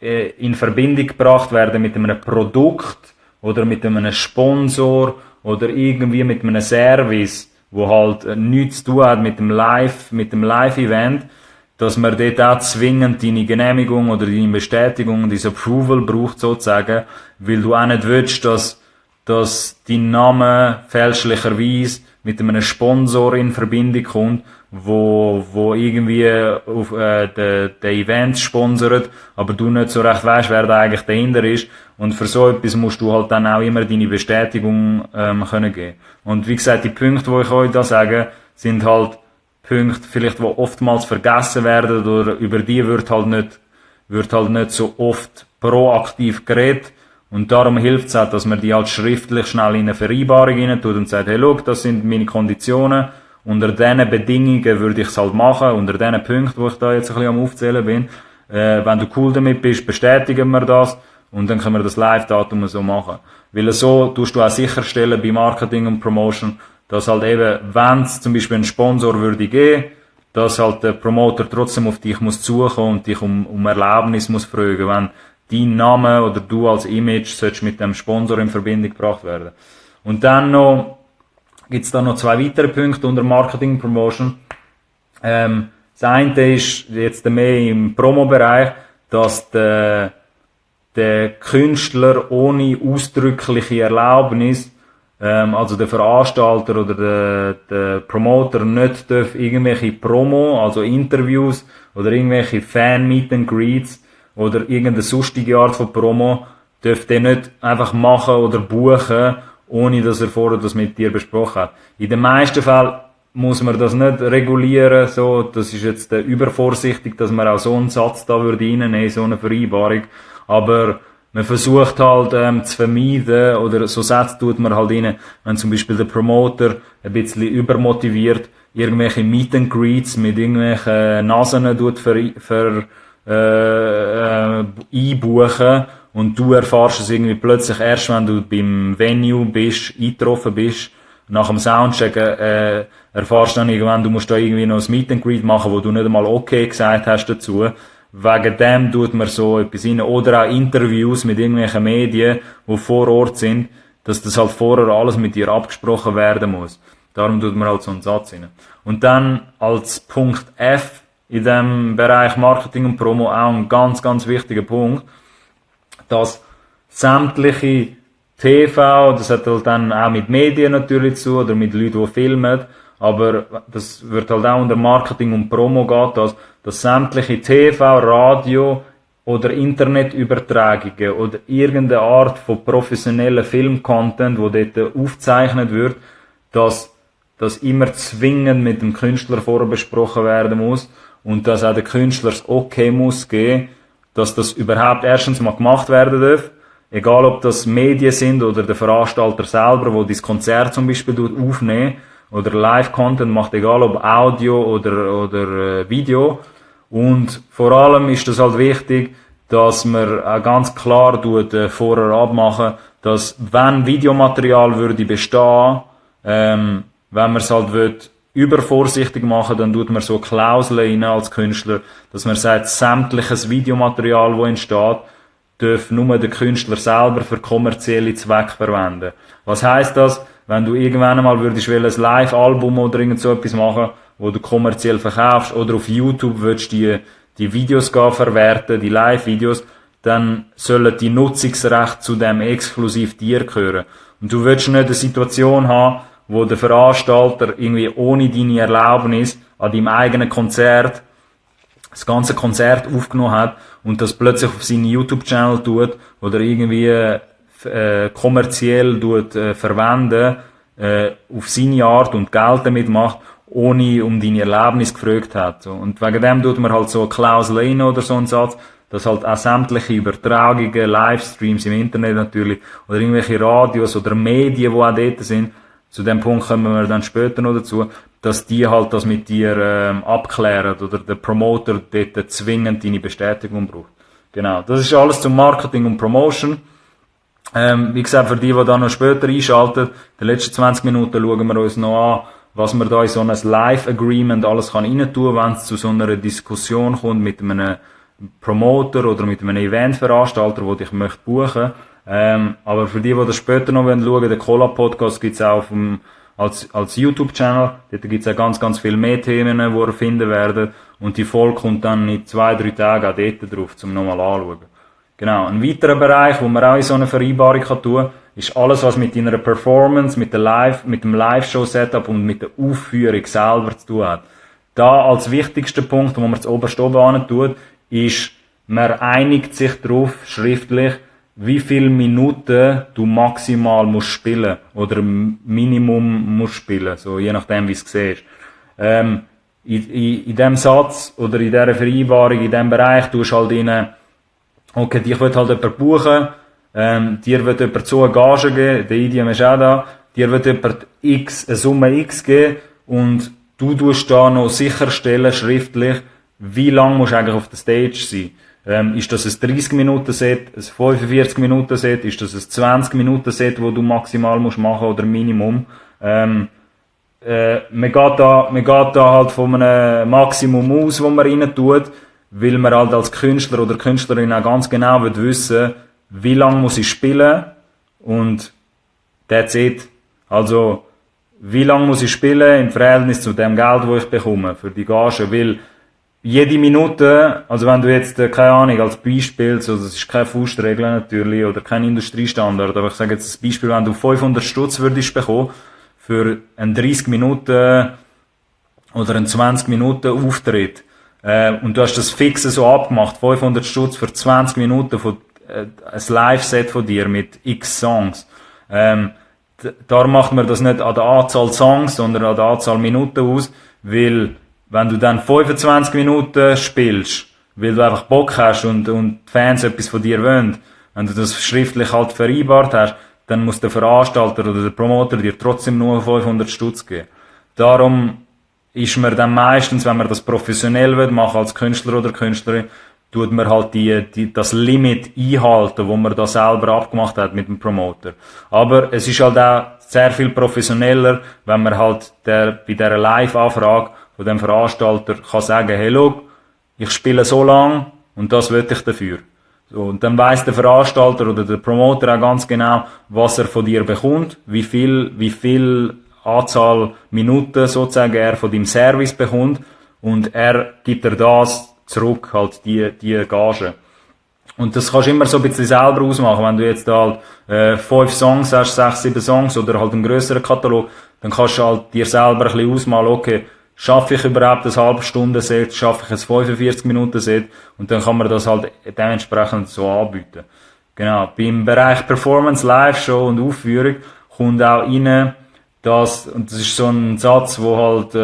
in Verbindung gebracht werden mit einem Produkt oder mit einem Sponsor oder irgendwie mit einem Service, wo halt nichts zu tun hat mit dem Live-Event, dass man dort auch zwingend deine Genehmigung oder deine Bestätigung, dein Approval braucht sozusagen, weil du auch nicht willst, dass dein Name fälschlicherweise mit einem Sponsor in Verbindung kommt, wo irgendwie auf den Event sponsert, aber du nicht so recht weißt, wer da eigentlich dahinter ist. Und für so etwas musst du halt dann auch immer deine Bestätigung können geben. Und wie gesagt, die Punkte, die ich euch da sage, sind halt Punkte, vielleicht, die oftmals vergessen werden oder über die wird wird halt nicht so oft proaktiv geredet. Und darum hilft es auch, dass man die halt schriftlich schnell in eine Vereinbarung rein tut und sagt, hey, schau, das sind meine Konditionen. Unter diesen Bedingungen würde ich es halt machen, unter diesen Punkten, wo ich da jetzt ein bisschen am Aufzählen bin. Wenn du cool damit bist, bestätigen wir das und dann können wir das Live-Datum so machen. Weil so tust du auch sicherstellen bei Marketing und Promotion, dass halt eben, wenn es zum Beispiel einen Sponsor würde geben, dass halt der Promoter trotzdem auf dich muss zukommen und dich um Erlaubnis muss fragen, wenn dein Name oder du als Image sollst mit dem Sponsor in Verbindung gebracht werden. Und dann noch gibt's da noch zwei weitere Punkte unter Marketing und Promotion. Das eine ist jetzt mehr im Promo-Bereich, dass der Künstler ohne ausdrückliche Erlaubnis, also der Veranstalter oder der Promoter nicht darf irgendwelche Promo, also Interviews oder irgendwelche Fan-Meet and Greets oder irgendeine sonstige Art von Promo, darf der nicht einfach machen oder buchen, ohne dass er vorher das mit dir besprochen hat. In den meisten Fällen muss man das nicht regulieren, so, das ist jetzt übervorsichtig, dass man auch so einen Satz da würde reinnehmen, so eine Vereinbarung. Aber man versucht halt, zu vermeiden, oder so Sätze tut man halt rein, wenn zum Beispiel der Promoter ein bisschen übermotiviert irgendwelche Meet and Greets mit irgendwelchen Nasen einbuchen und du erfährst es irgendwie plötzlich erst, wenn du beim Venue bist, eingetroffen bist, nach dem Soundcheck, erfährst dann irgendwann, du musst da irgendwie noch ein Meet and Greet machen, wo du nicht einmal okay gesagt hast dazu. Wegen dem tut man so etwas rein. Oder auch Interviews mit irgendwelchen Medien, die vor Ort sind, dass das halt vorher alles mit dir abgesprochen werden muss. Darum tut man halt so einen Satz rein. Und dann als Punkt F in dem Bereich Marketing und Promo auch ein ganz, ganz wichtiger Punkt, dass sämtliche TV, das hat halt dann auch mit Medien natürlich zu, oder mit Leuten, die filmen, aber das wird halt auch unter Marketing und Promo geht, dass sämtliche TV, Radio oder Internetübertragungen oder irgendeine Art von professionellen Filmcontent, wo dort aufgezeichnet wird, dass das immer zwingend mit dem Künstler vorher besprochen werden muss und dass auch der Künstler das Okay muss geben, dass das überhaupt erstens mal gemacht werden darf, egal ob das Medien sind oder der Veranstalter selber, wo das Konzert zum Beispiel aufnehmen oder Live-Content macht, egal ob Audio oder Video. Und vor allem ist das halt wichtig, dass man auch ganz klar vorher abmachen, dass wenn Videomaterial würde bestehen, wenn man es halt übervorsichtig machen, dann tut man so Klauseln rein als Künstler, dass man sagt, sämtliches Videomaterial, das entsteht, darf nur der Künstler selber für kommerzielle Zwecke verwenden. Was heisst das? Wenn du irgendwann einmal würdest ein Live-Album oder irgend so etwas machen, wo du kommerziell verkaufst, oder auf YouTube würdest die Videos verwerten, die Live-Videos, dann sollen die Nutzungsrechte zu dem exklusiv dir gehören. Und du willst nicht eine Situation haben, wo der Veranstalter irgendwie ohne deine Erlaubnis an deinem eigenen Konzert das ganze Konzert aufgenommen hat und das plötzlich auf seinen YouTube-Channel tut oder irgendwie kommerziell verwenden, auf seine Art und Geld damit macht, ohne um deine Erlaubnis gefragt hat. Und wegen dem tut man halt so eine Klausel rein oder so einen Satz, dass halt auch sämtliche Übertragungen, Livestreams im Internet natürlich, oder irgendwelche Radios oder Medien, die auch dort sind, zu dem Punkt kommen wir dann später noch dazu, dass die halt das mit dir abklären oder der Promoter dort zwingend deine Bestätigung braucht. Genau, das ist alles zum Marketing und Promotion. Wie gesagt, für die da noch später einschalten, die letzten 20 Minuten schauen wir uns noch an, was man da in so ein Live-Agreement alles kann rein tun, wenn es zu so einer Diskussion kommt mit einem Promoter oder mit einem Eventveranstalter, der dich möchte buchen. Aber für die das später noch schauen wollen, den Cola-Podcast gibt's auch als YouTube-Channel. Dort gibt's auch ganz, ganz viel mehr Themen, die ihr finden werdet. Und die Folge kommt dann in 2-3 Tagen auch dort drauf, zum nochmal anschauen. Genau. Ein weiterer Bereich, wo man auch in so eine Vereinbarung tun kann, ist alles, was mit deiner Performance, mit dem Live-Show-Setup und mit der Aufführung selber zu tun hat. Da als wichtigster Punkt, wo man das oberst oben tut, ist, man einigt sich darauf, schriftlich, wie viele Minuten du maximal musst spielen oder Minimum musst spielen, so je nachdem wie es siehst. In dem Satz oder in dieser Vereinbarung, in diesem Bereich, tust halt okay, dich will halt jemand buchen, dir wird jemand so eine Gage geben, der Idiom ist auch da, dir wird jemand eine Summe X geben und du tust da noch sicherstellen, schriftlich, wie lang musst du eigentlich auf der Stage sein. Ist das ein 30-Minuten-Set, ein 45-Minuten-Set, ist das ein 20-Minuten-Set, wo du maximal musst machen oder Minimum? Man geht da halt von einem Maximum aus, wo man rein tut, weil man halt als Künstler oder Künstlerin auch ganz genau wissen, wie lange muss ich spielen und that's it. Also, wie lange muss ich spielen im Verhältnis zu dem Geld, das ich bekomme für die Gage, weil jede Minute, also wenn du jetzt, keine Ahnung, als Beispiel, so, das ist keine Faustregel natürlich, oder kein Industriestandard, aber ich sage jetzt ein Beispiel, wenn du 500 Stutz würdest bekommen, für einen 30 Minuten oder einen 20 Minuten Auftritt, und du hast das fixe so abgemacht, 500 Stutz für 20 Minuten von, ein Live-Set von dir mit x Songs, da macht man das nicht an der Anzahl Songs, sondern an der Anzahl Minuten aus, weil wenn du dann 25 Minuten spielst, weil du einfach Bock hast und die Fans etwas von dir wollen, wenn du das schriftlich halt vereinbart hast, dann muss der Veranstalter oder der Promoter dir trotzdem nur 500 Stutz geben. Darum ist man dann meistens, wenn man das professionell will, machen als Künstler oder Künstlerin, tut man halt das Limit einhalten, wo man da selber abgemacht hat mit dem Promoter. Aber es ist halt auch sehr viel professioneller, wenn man halt bei dieser Live-Anfrage von dem Veranstalter kann sagen, hey, look, ich spiele so lang und das will ich dafür. So, und dann weiss der Veranstalter oder der Promoter auch ganz genau, was er von dir bekommt, wie viel Anzahl Minuten sozusagen er von deinem Service bekommt und er gibt dir das zurück, halt die Gage. Und das kannst du immer so ein bisschen selber ausmachen. Wenn du jetzt halt 5 Songs hast, 6, 7 Songs oder halt einen grösseren Katalog, dann kannst du halt dir selber ein bisschen ausmalen, okay, schaffe ich überhaupt ein Halbstunden-Set, schaffe ich ein 45-Minuten-Set und dann kann man das halt dementsprechend so anbieten. Genau. Beim Bereich Performance, Live-Show und Aufführung kommt auch rein, und das ist so ein Satz, wo halt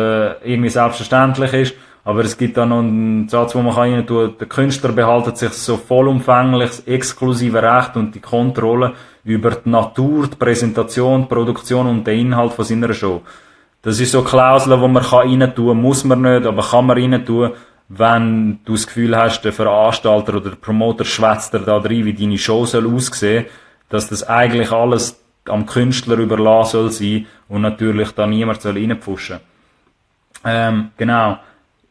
irgendwie selbstverständlich ist, aber es gibt da noch einen Satz, wo man rein tun kann, der Künstler behaltet sich so vollumfänglich das exklusive Recht und die Kontrolle über die Natur, die Präsentation, die Produktion und den Inhalt von seiner Show. Das ist so eine Klausel, die man rein tun kann, muss man nicht, aber kann man rein tun, wenn du das Gefühl hast, der Veranstalter oder der Promoter schwätzt dir da rein, wie deine Show soll aussehen, dass das eigentlich alles am Künstler überlassen soll sein und natürlich da niemand soll reinpfuschen. Genau.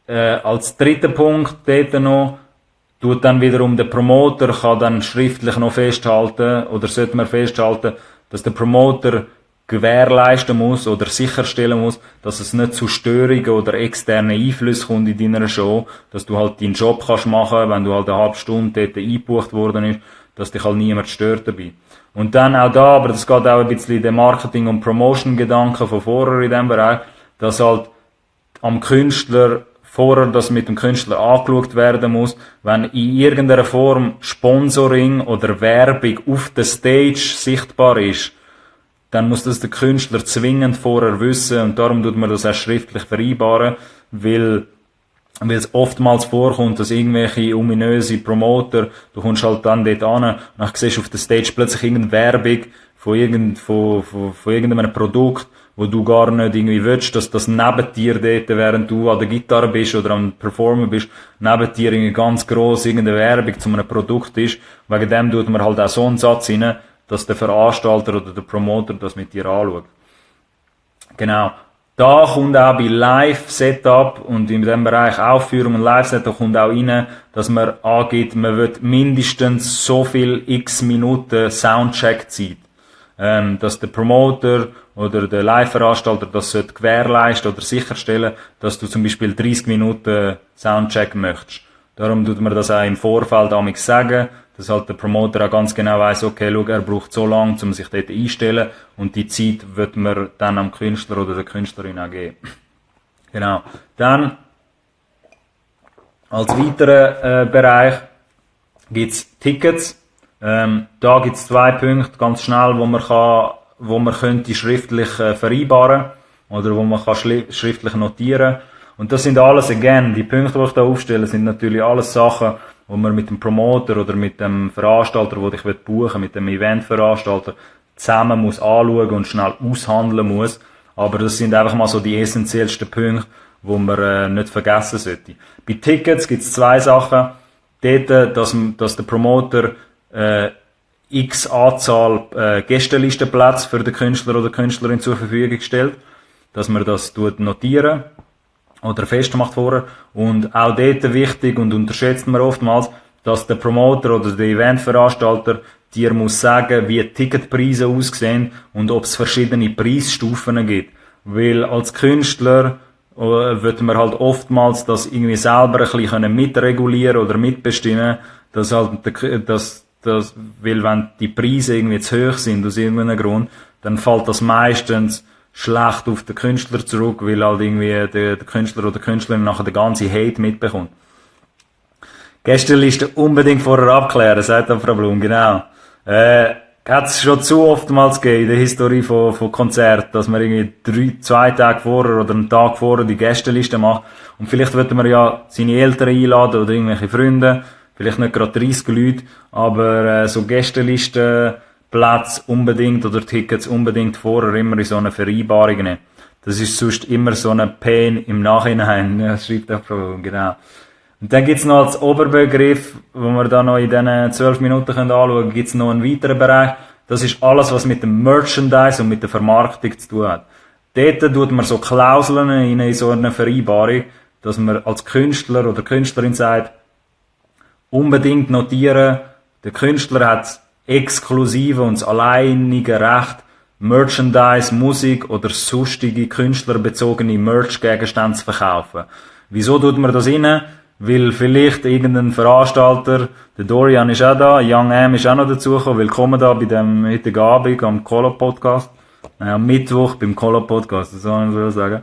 Als dritter Punkt dort noch, tut dann wiederum der Promoter, kann dann schriftlich noch festhalten, oder sollte man festhalten, dass der Promoter gewährleisten muss oder sicherstellen muss, dass es nicht zu Störungen oder externen Einflüssen kommt in deiner Show, dass du halt deinen Job kannst machen, wenn du halt eine halbe Stunde dort eingebucht worden ist, dass dich halt niemand stört dabei. Und dann auch da, aber das geht auch ein bisschen den Marketing- und Promotion-Gedanken von vorher in diesem Bereich, dass halt am Künstler vorher das mit dem Künstler angeschaut werden muss, wenn in irgendeiner Form Sponsoring oder Werbung auf der Stage sichtbar ist, dann muss das der Künstler zwingend vorher wissen und darum tut man das auch schriftlich vereinbaren, weil es oftmals vorkommt, dass irgendwelche ominöse Promoter, du kommst halt dann dort an und dann siehst du auf der Stage plötzlich irgendeine Werbung von irgendeinem Produkt, wo du gar nicht irgendwie willst, dass das neben dir dort, während du an der Gitarre bist oder am Performen bist, neben dir irgendwie ganz gross irgendeine Werbung zu einem Produkt ist. Wegen dem tut man halt auch so einen Satz rein, dass der Veranstalter oder der Promoter das mit dir anschaut. Genau. Da kommt auch bei Live-Setup und in dem Bereich Aufführung und Live-Setup kommt auch rein, dass man angeht, man wird mindestens so viel x Minuten Soundcheck-Zeit. Dass der Promoter oder der Live-Veranstalter das sollte gewährleisten oder sicherstellen, dass du zum Beispiel 30 Minuten Soundcheck möchtest. Darum tut man das auch im Vorfeld amigs sagen, dass halt der Promoter auch ganz genau weiss, okay, schau, er braucht so lange, um sich dort einstellen und die Zeit wird man dann am Künstler oder der Künstlerin auch geben. Genau. Dann, als weiteren Bereich gibt's Tickets. Da gibt's 2 Punkte, ganz schnell, wo man könnte schriftlich vereinbaren oder wo man kann schriftlich notieren. Und das sind alles, again, die Punkte, die ich da aufstelle, sind natürlich alles Sachen, wo man mit dem Promoter oder mit dem Veranstalter, der dich buchen will, mit dem Eventveranstalter, zusammen muss anschauen und schnell aushandeln muss. Aber das sind einfach mal so die essentiellsten Punkte, die man nicht vergessen sollte. Bei Tickets gibt es 2 Sachen. Dort, dass der Promoter x Anzahl Gästelistenplätze für den Künstler oder Künstlerin zur Verfügung stellt, dass man das notieren oder festmacht vorher. Und auch dort wichtig und unterschätzt man oftmals, dass der Promoter oder der Eventveranstalter dir muss sagen, wie die Ticketpreise aussehen und ob es verschiedene Preisstufen gibt. Weil als Künstler wird man halt oftmals das irgendwie selber ein bisschen mitregulieren oder mitbestimmen, dass halt weil wenn die Preise irgendwie zu hoch sind aus irgendeinem Grund, dann fällt das meistens schlecht auf den Künstler zurück, weil halt irgendwie der Künstler oder die Künstlerin nachher den ganzen Hate mitbekommt. Gästeliste unbedingt vorher abklären, sagt der Frau Blum, genau. Hat es schon zu oftmals gegeben in der Historie von Konzerten, dass man irgendwie 2 Tage vorher oder einen Tag vorher die Gästeliste macht. Und vielleicht wird man ja seine Eltern einladen oder irgendwelche Freunde, vielleicht nicht gerade 30 Leute, aber so Gästelistenplätze unbedingt oder Tickets unbedingt vorher immer in so eine Vereinbarung nehmen. Das ist sonst immer so eine Pain im Nachhinein, ja, schreibt der Frau, genau. Und dann gibt's noch als Oberbegriff, wo wir da noch in diesen 12 Minuten anschauen können, gibt's noch einen weiteren Bereich. Das ist alles, was mit dem Merchandise und mit der Vermarktung zu tun hat. Dort tut man so Klauseln in so einer Vereinbarung, dass man als Künstler oder Künstlerin sagt, unbedingt notieren, der Künstler hat das exklusive und das alleinige Recht, Merchandise, Musik oder sonstige künstlerbezogene Merch-Gegenstände zu verkaufen. Wieso tut man das rein? Weil vielleicht irgendein Veranstalter, der Dorian ist auch da, Young M ist auch noch dazugekommen, willkommen da bei dem heutigen Abend am Colo-Podcast. Am Mittwoch beim Colo-Podcast, das soll ich so sagen.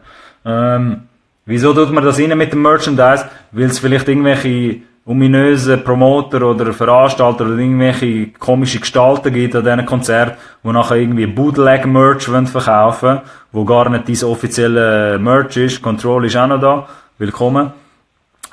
Wieso tut man das rein mit dem Merchandise? Weil es vielleicht irgendwelche ominöse Promoter oder Veranstalter oder irgendwelche komische Gestalten gibt an diesen Konzerten, die nachher irgendwie Bootleg-Merch verkaufen wollen, wo gar nicht diese offizielle Merch ist. Control ist auch noch da. Willkommen.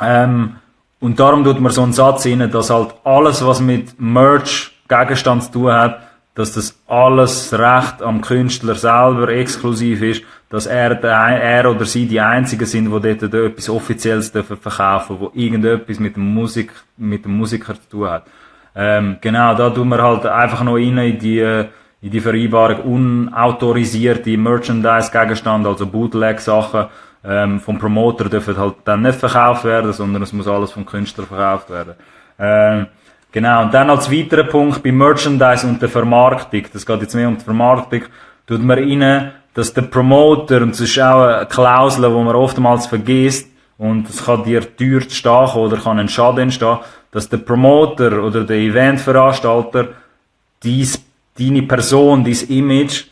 Und darum tut man so einen Satz rein, dass halt alles, was mit Merch Gegenstand zu tun hat, dass das alles Recht am Künstler selber exklusiv ist, dass er oder sie die Einzigen sind, die dort etwas Offizielles verkaufen dürfen, wo irgendetwas mit dem Musiker zu tun hat. Genau, da tun wir halt einfach noch rein in die Vereinbarung unautorisierte Merchandise-Gegenstände, also Bootleg-Sachen, vom Promoter dürfen halt dann nicht verkauft werden, sondern es muss alles vom Künstler verkauft werden. Genau, und dann als weiterer Punkt bei Merchandise und der Vermarktung, das geht jetzt mehr um die Vermarktung, tut man rein, dass der Promoter, und das ist auch eine Klausel, die man oftmals vergisst, und es kann dir teuer stehen oder kann ein Schaden entstehen, dass der Promoter oder der Eventveranstalter deine Person, dein Image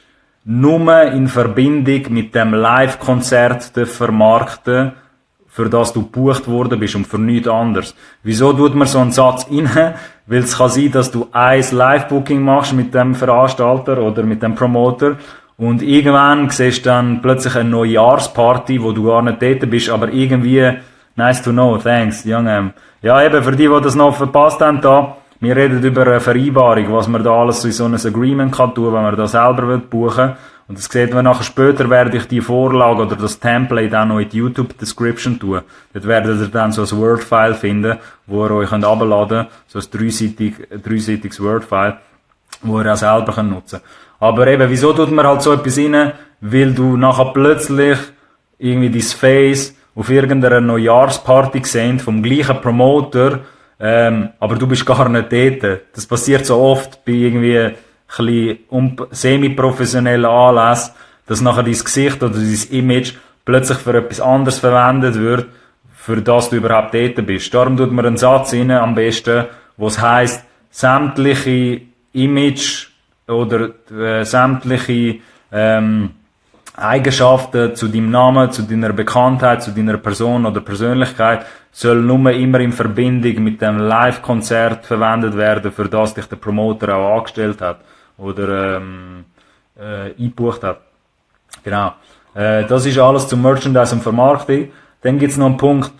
nur in Verbindung mit dem Live-Konzert vermarkten, für das du gebucht worden bist und für nichts anderes. Wieso tut man so einen Satz rein? Weil es kann sein, dass du ein Live-Booking machst mit dem Veranstalter oder mit dem Promoter und irgendwann siehst du dann plötzlich eine Neujahrsparty, wo du gar nicht dort bist, aber irgendwie, nice to know, thanks, Young M. Ja, eben, für die das noch verpasst haben da, wir reden über eine Vereinbarung, was man da alles in so ein Agreement kann tun, wenn man da selber buchen will. Und das sieht man nachher später, werde ich die Vorlage oder das Template auch noch in die YouTube-Description tun. Dort werdet ihr dann so ein Word-File finden, wo ihr euch herunterladen könnt, so ein dreiseitiges Word-File, wo ihr auch selber nutzen könnt. Aber eben, wieso tut man halt so etwas rein? Weil du nachher plötzlich irgendwie dein Face auf irgendeiner Neujahrsparty gesehen vom gleichen Promoter, aber du bist gar nicht dort. Das passiert so oft bei irgendwie semi-professionellen Anlässen, dass nachher dein Gesicht oder dein Image plötzlich für etwas anderes verwendet wird, für das du überhaupt dort bist. Darum tut man einen Satz rein, am besten, wo es heisst, sämtliche Image oder sämtliche Eigenschaften zu deinem Namen, zu deiner Bekanntheit, zu deiner Person oder Persönlichkeit soll nur immer in Verbindung mit dem Live-Konzert verwendet werden, für das dich der Promoter auch angestellt hat oder eingebucht hat. Genau. Das ist alles zum Merchandise und Vermarktung. Dann gibt's noch einen Punkt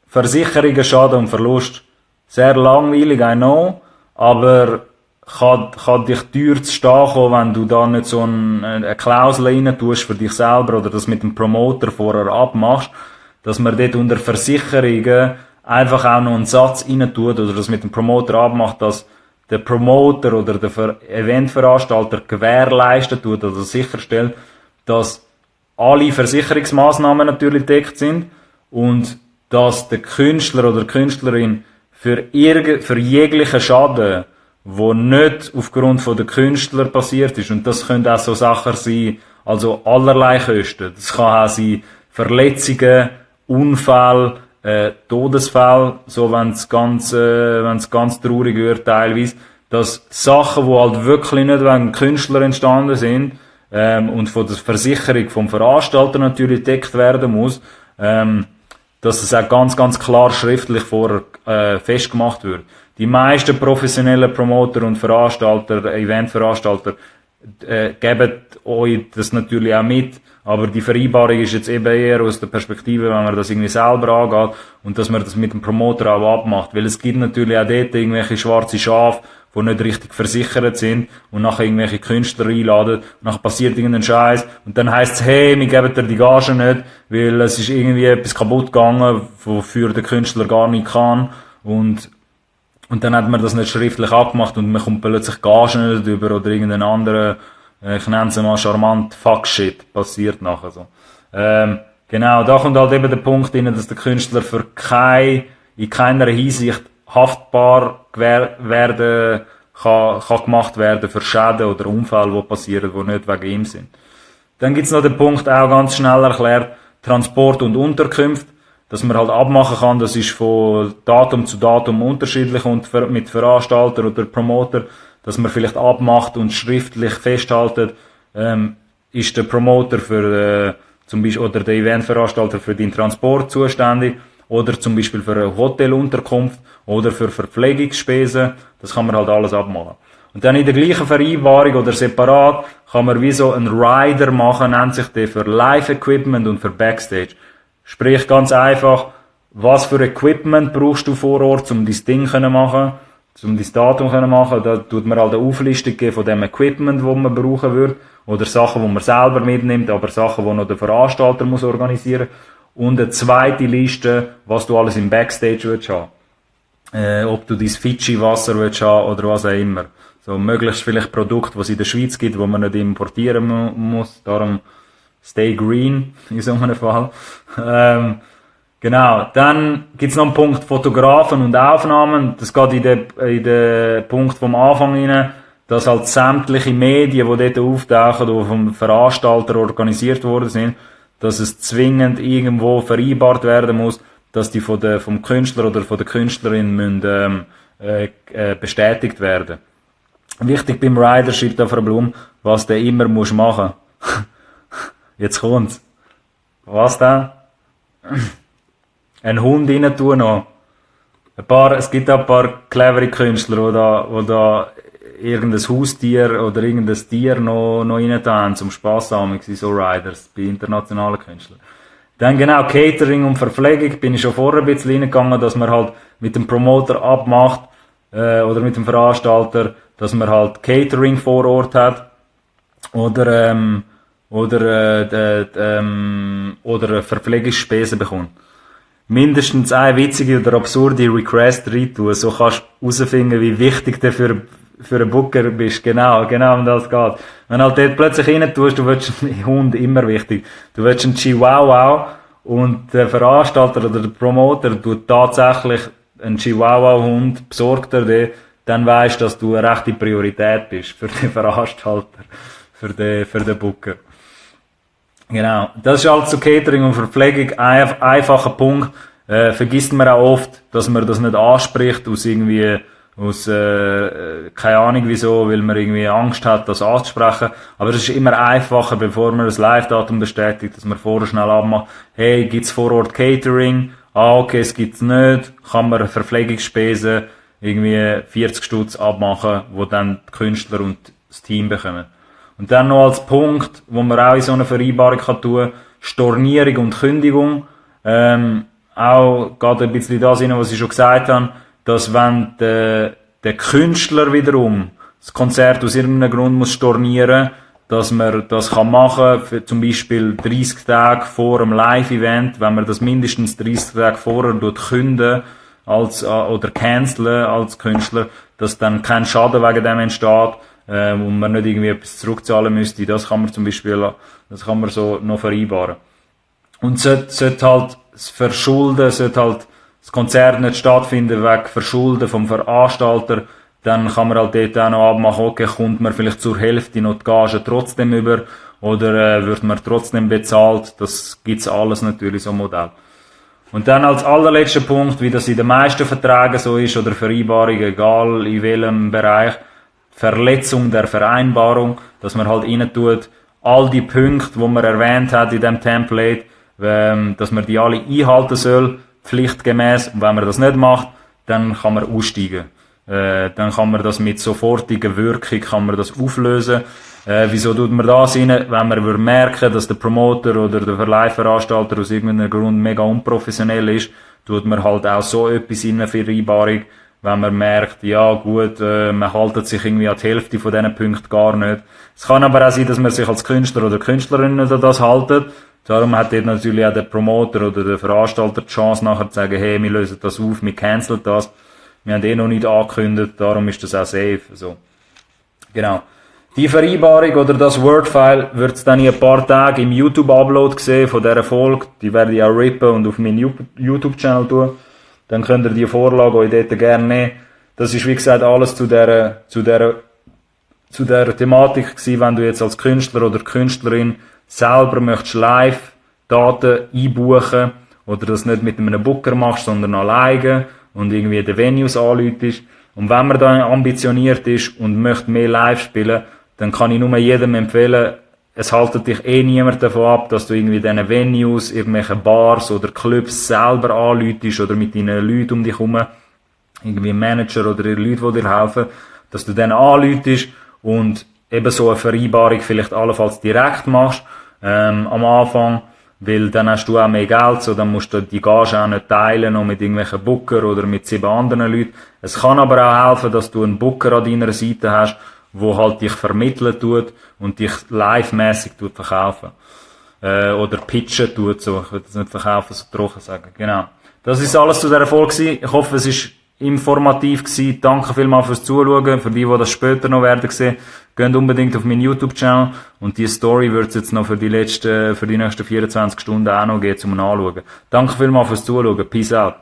Versicherungen, Schaden und Verlust. Sehr langweilig, I know, aber kann dich teuer zu stehen kommen, wenn du da nicht so eine Klausel rein tust für dich selber oder das mit dem Promoter vorher abmachst, dass man dort unter Versicherungen einfach auch noch einen Satz rein tut oder das mit dem Promoter abmacht, dass der Promoter oder der Eventveranstalter gewährleisten tut oder sicherstellt, dass alle Versicherungsmaßnahmen natürlich deckt sind und dass der Künstler oder Künstlerin für jeglichen Schaden, wo nicht aufgrund von der Künstler passiert ist, und das können auch so Sachen sein, also allerlei Kosten. Das kann auch sein Verletzungen, Unfälle, Todesfälle, so wenn's ganz traurig wird teilweise, dass Sachen, die halt wirklich nicht wegen Künstler entstanden sind, und von der Versicherung vom Veranstalter natürlich gedeckt werden muss, dass es auch ganz klar schriftlich vorher festgemacht wird. Die meisten professionellen Promoter und Veranstalter, Eventveranstalter, geben euch das natürlich auch mit, aber die Vereinbarung ist jetzt eben eher aus der Perspektive, wenn man das irgendwie selber angeht und dass man das mit dem Promoter auch abmacht, weil es gibt natürlich auch dort irgendwelche schwarze Schafe, die nicht richtig versichert sind und nachher irgendwelche Künstler einladen, und nachher passiert irgendein Scheiß und dann heisst es, hey, wir geben dir die Gage nicht, weil es ist irgendwie etwas kaputt gegangen, wofür der Künstler gar nicht kann und dann hat man das nicht schriftlich abgemacht und man kommt plötzlich Gagen nicht über oder irgendeinen anderen, ich nenne es mal charmant, Fuck-Shit passiert nachher so. Genau, da kommt halt eben der Punkt rein, dass der Künstler in keiner Hinsicht haftbar werden kann gemacht werden für Schäden oder Unfälle, die passieren, die nicht wegen ihm sind. Dann gibt's noch den Punkt, auch ganz schnell erklärt, Transport und Unterkunft, dass man halt abmachen kann, das ist von Datum zu Datum unterschiedlich und mit Veranstalter oder Promoter, dass man vielleicht abmacht und schriftlich festhaltet, ist der Promoter für zum Beispiel oder der Eventveranstalter für den Transport zuständig oder zum Beispiel für eine Hotelunterkunft oder für Verpflegungsspesen, das kann man halt alles abmachen. Und dann in der gleichen Vereinbarung oder separat kann man wie so einen Rider machen, nennt sich der, für Live-Equipment und für Backstage. Sprich ganz einfach, was für Equipment brauchst du vor Ort, um dein Ding zu machen, um dein Datum zu machen. Da tut man halt eine Auflistung geben von dem Equipment, das man brauchen würde. Oder Sachen, die man selber mitnimmt, aber Sachen, die noch der Veranstalter muss organisieren. Und eine zweite Liste, was du alles im Backstage willst haben. Ob du dein Fidschi-Wasser willst haben oder was auch immer. So, möglichst vielleicht Produkte, was es in der Schweiz gibt, wo man nicht importieren muss. Darum stay green, in so einem Fall. Genau. Dann gibt's noch einen Punkt Fotografen und Aufnahmen. Das geht in den Punkt vom Anfang rein, dass halt sämtliche Medien, die dort auftauchen, die vom Veranstalter organisiert worden sind, dass es zwingend irgendwo vereinbart werden muss, dass die vom Künstler oder von der Künstlerin müssen, bestätigt werden. Wichtig beim Rider schreibt da Frau Blum, was der immer muss machen. Jetzt kommt's. Was denn? Ein Hund rein tun noch. Es gibt auch ein paar clevere Künstler, die da irgendein Haustier oder irgendein Tier noch rein tun, zum Spass haben, so Riders, bei internationalen Künstlern. Dann genau, Catering und Verpflegung, bin ich schon vorher ein bisschen reingegangen, dass man halt mit dem Promoter abmacht, oder mit dem Veranstalter, dass man halt Catering vor Ort hat, oder Verpflegungsspesen bekommt. Mindestens eine witzige oder absurde Request reintun, so kannst du herausfinden, wie wichtig der für einen Booker bist. Genau um das geht. Wenn halt dort plötzlich rein tust, du willst einen Hund, immer wichtig. Du willst einen Chihuahua und der Veranstalter oder der Promoter tut tatsächlich einen Chihuahua-Hund, besorgt er den, dann weisst du, dass du eine rechte Priorität bist für den Veranstalter, für den Booker. Genau. Das ist halt zu Catering und Verpflegung ein einfacher Punkt. Vergisst man auch oft, dass man das nicht anspricht, keine Ahnung wieso, weil man irgendwie Angst hat, das anzusprechen. Aber es ist immer einfacher, bevor man das Live-Datum bestätigt, dass man vorher schnell abmacht, hey, gibt's vor Ort Catering? Ah, okay, es gibt's nicht. Kann man Verpflegungsspesen irgendwie 40 Stutz abmachen, wo dann die Künstler und das Team bekommen. Und dann noch als Punkt, wo man auch in so einer Vereinbarung kann tun, Stornierung und Kündigung. Auch geht ein bisschen das rein, was ich schon gesagt habe. dass wenn der Künstler wiederum das Konzert aus irgendeinem Grund muss stornieren, dass man das kann machen, für zum Beispiel 30 Tage vor einem Live-Event, wenn man das mindestens 30 Tage vorher künden oder canceln als Künstler, dass dann kein Schaden wegen dem entsteht, und man nicht irgendwie etwas zurückzahlen müsste. Das kann man zum Beispiel, das kann man so noch vereinbaren. Und sollte halt das Verschulden, sollte halt das Konzert nicht stattfinden wegen Verschulden vom Veranstalter, dann kann man halt dort auch noch abmachen, okay, kommt man vielleicht zur Hälfte noch die Gage trotzdem über, oder wird man trotzdem bezahlt. Das gibt's alles natürlich, so ein Modell. Und dann als allerletzter Punkt, wie das in den meisten Verträgen so ist, oder Vereinbarungen, egal in welchem Bereich, Verletzung der Vereinbarung, dass man halt rein tut, all die Punkte, die man erwähnt hat in dem Template, dass man die alle einhalten soll, pflichtgemäß. Und wenn man das nicht macht, dann kann man aussteigen. Dann kann man das mit sofortiger Wirkung kann man das auflösen. Wieso tut man das rein? Wenn man merken, dass der Promoter oder der Verleihveranstalter aus irgendeinem Grund mega unprofessionell ist, tut man halt auch so etwas in eine Vereinbarung, wenn man merkt, ja gut, man haltet sich irgendwie an die Hälfte von diesen Punkten gar nicht. Es kann aber auch sein, dass man sich als Künstler oder Künstlerin nicht an das haltet. Darum hat dort natürlich auch der Promoter oder der Veranstalter die Chance nachher zu sagen, hey, wir lösen das auf, wir canceln das. Wir haben noch nicht angekündigt, darum ist das auch safe. So. Genau. Die Vereinbarung oder das Word-File wird es dann in ein paar Tagen im YouTube-Upload sehen von dieser Folge. Die werde ich auch rippen und auf meinen YouTube-Channel tun. Dann könnt ihr die Vorlage euch dort gerne nehmen. Das ist wie gesagt alles zu dieser Thematik gewesen, wenn du jetzt als Künstler oder Künstlerin selber möchtest Live-Daten einbuchen oder das nicht mit einem Booker machst, sondern alleine und irgendwie den Venues anläutest. Und wenn man da ambitioniert ist und möchte mehr live spielen, dann kann ich nur jedem empfehlen, es haltet dich niemand davon ab, dass du irgendwie diesen Venues, irgendwelche Bars oder Clubs selber anläutest oder mit deinen Leuten um dich herum, irgendwie Manager oder Leute, die dir helfen, dass du dann anläutest und eben so eine Vereinbarung vielleicht allenfalls direkt machst, am Anfang, weil dann hast du auch mehr Geld, so dann musst du die Gage auch nicht teilen, noch mit irgendwelchen Booker oder mit 7 anderen Leuten. Es kann aber auch helfen, dass du einen Booker an deiner Seite hast, wo halt dich vermitteln tut und dich live-mässig verkaufen. Oder pitchen tut, so. Ich will das nicht verkaufen, so trocken sagen. Genau. Das ist alles zu dieser Folge gewesen. Ich hoffe, es ist informativ gewesen. Danke vielmals fürs Zuschauen. Für die das später noch werden sehen, geht unbedingt auf meinen YouTube-Channel. Und die Story wird es jetzt noch für die nächsten 24 Stunden auch noch geben, zum Anschauen. Danke vielmals fürs Zuschauen. Peace out.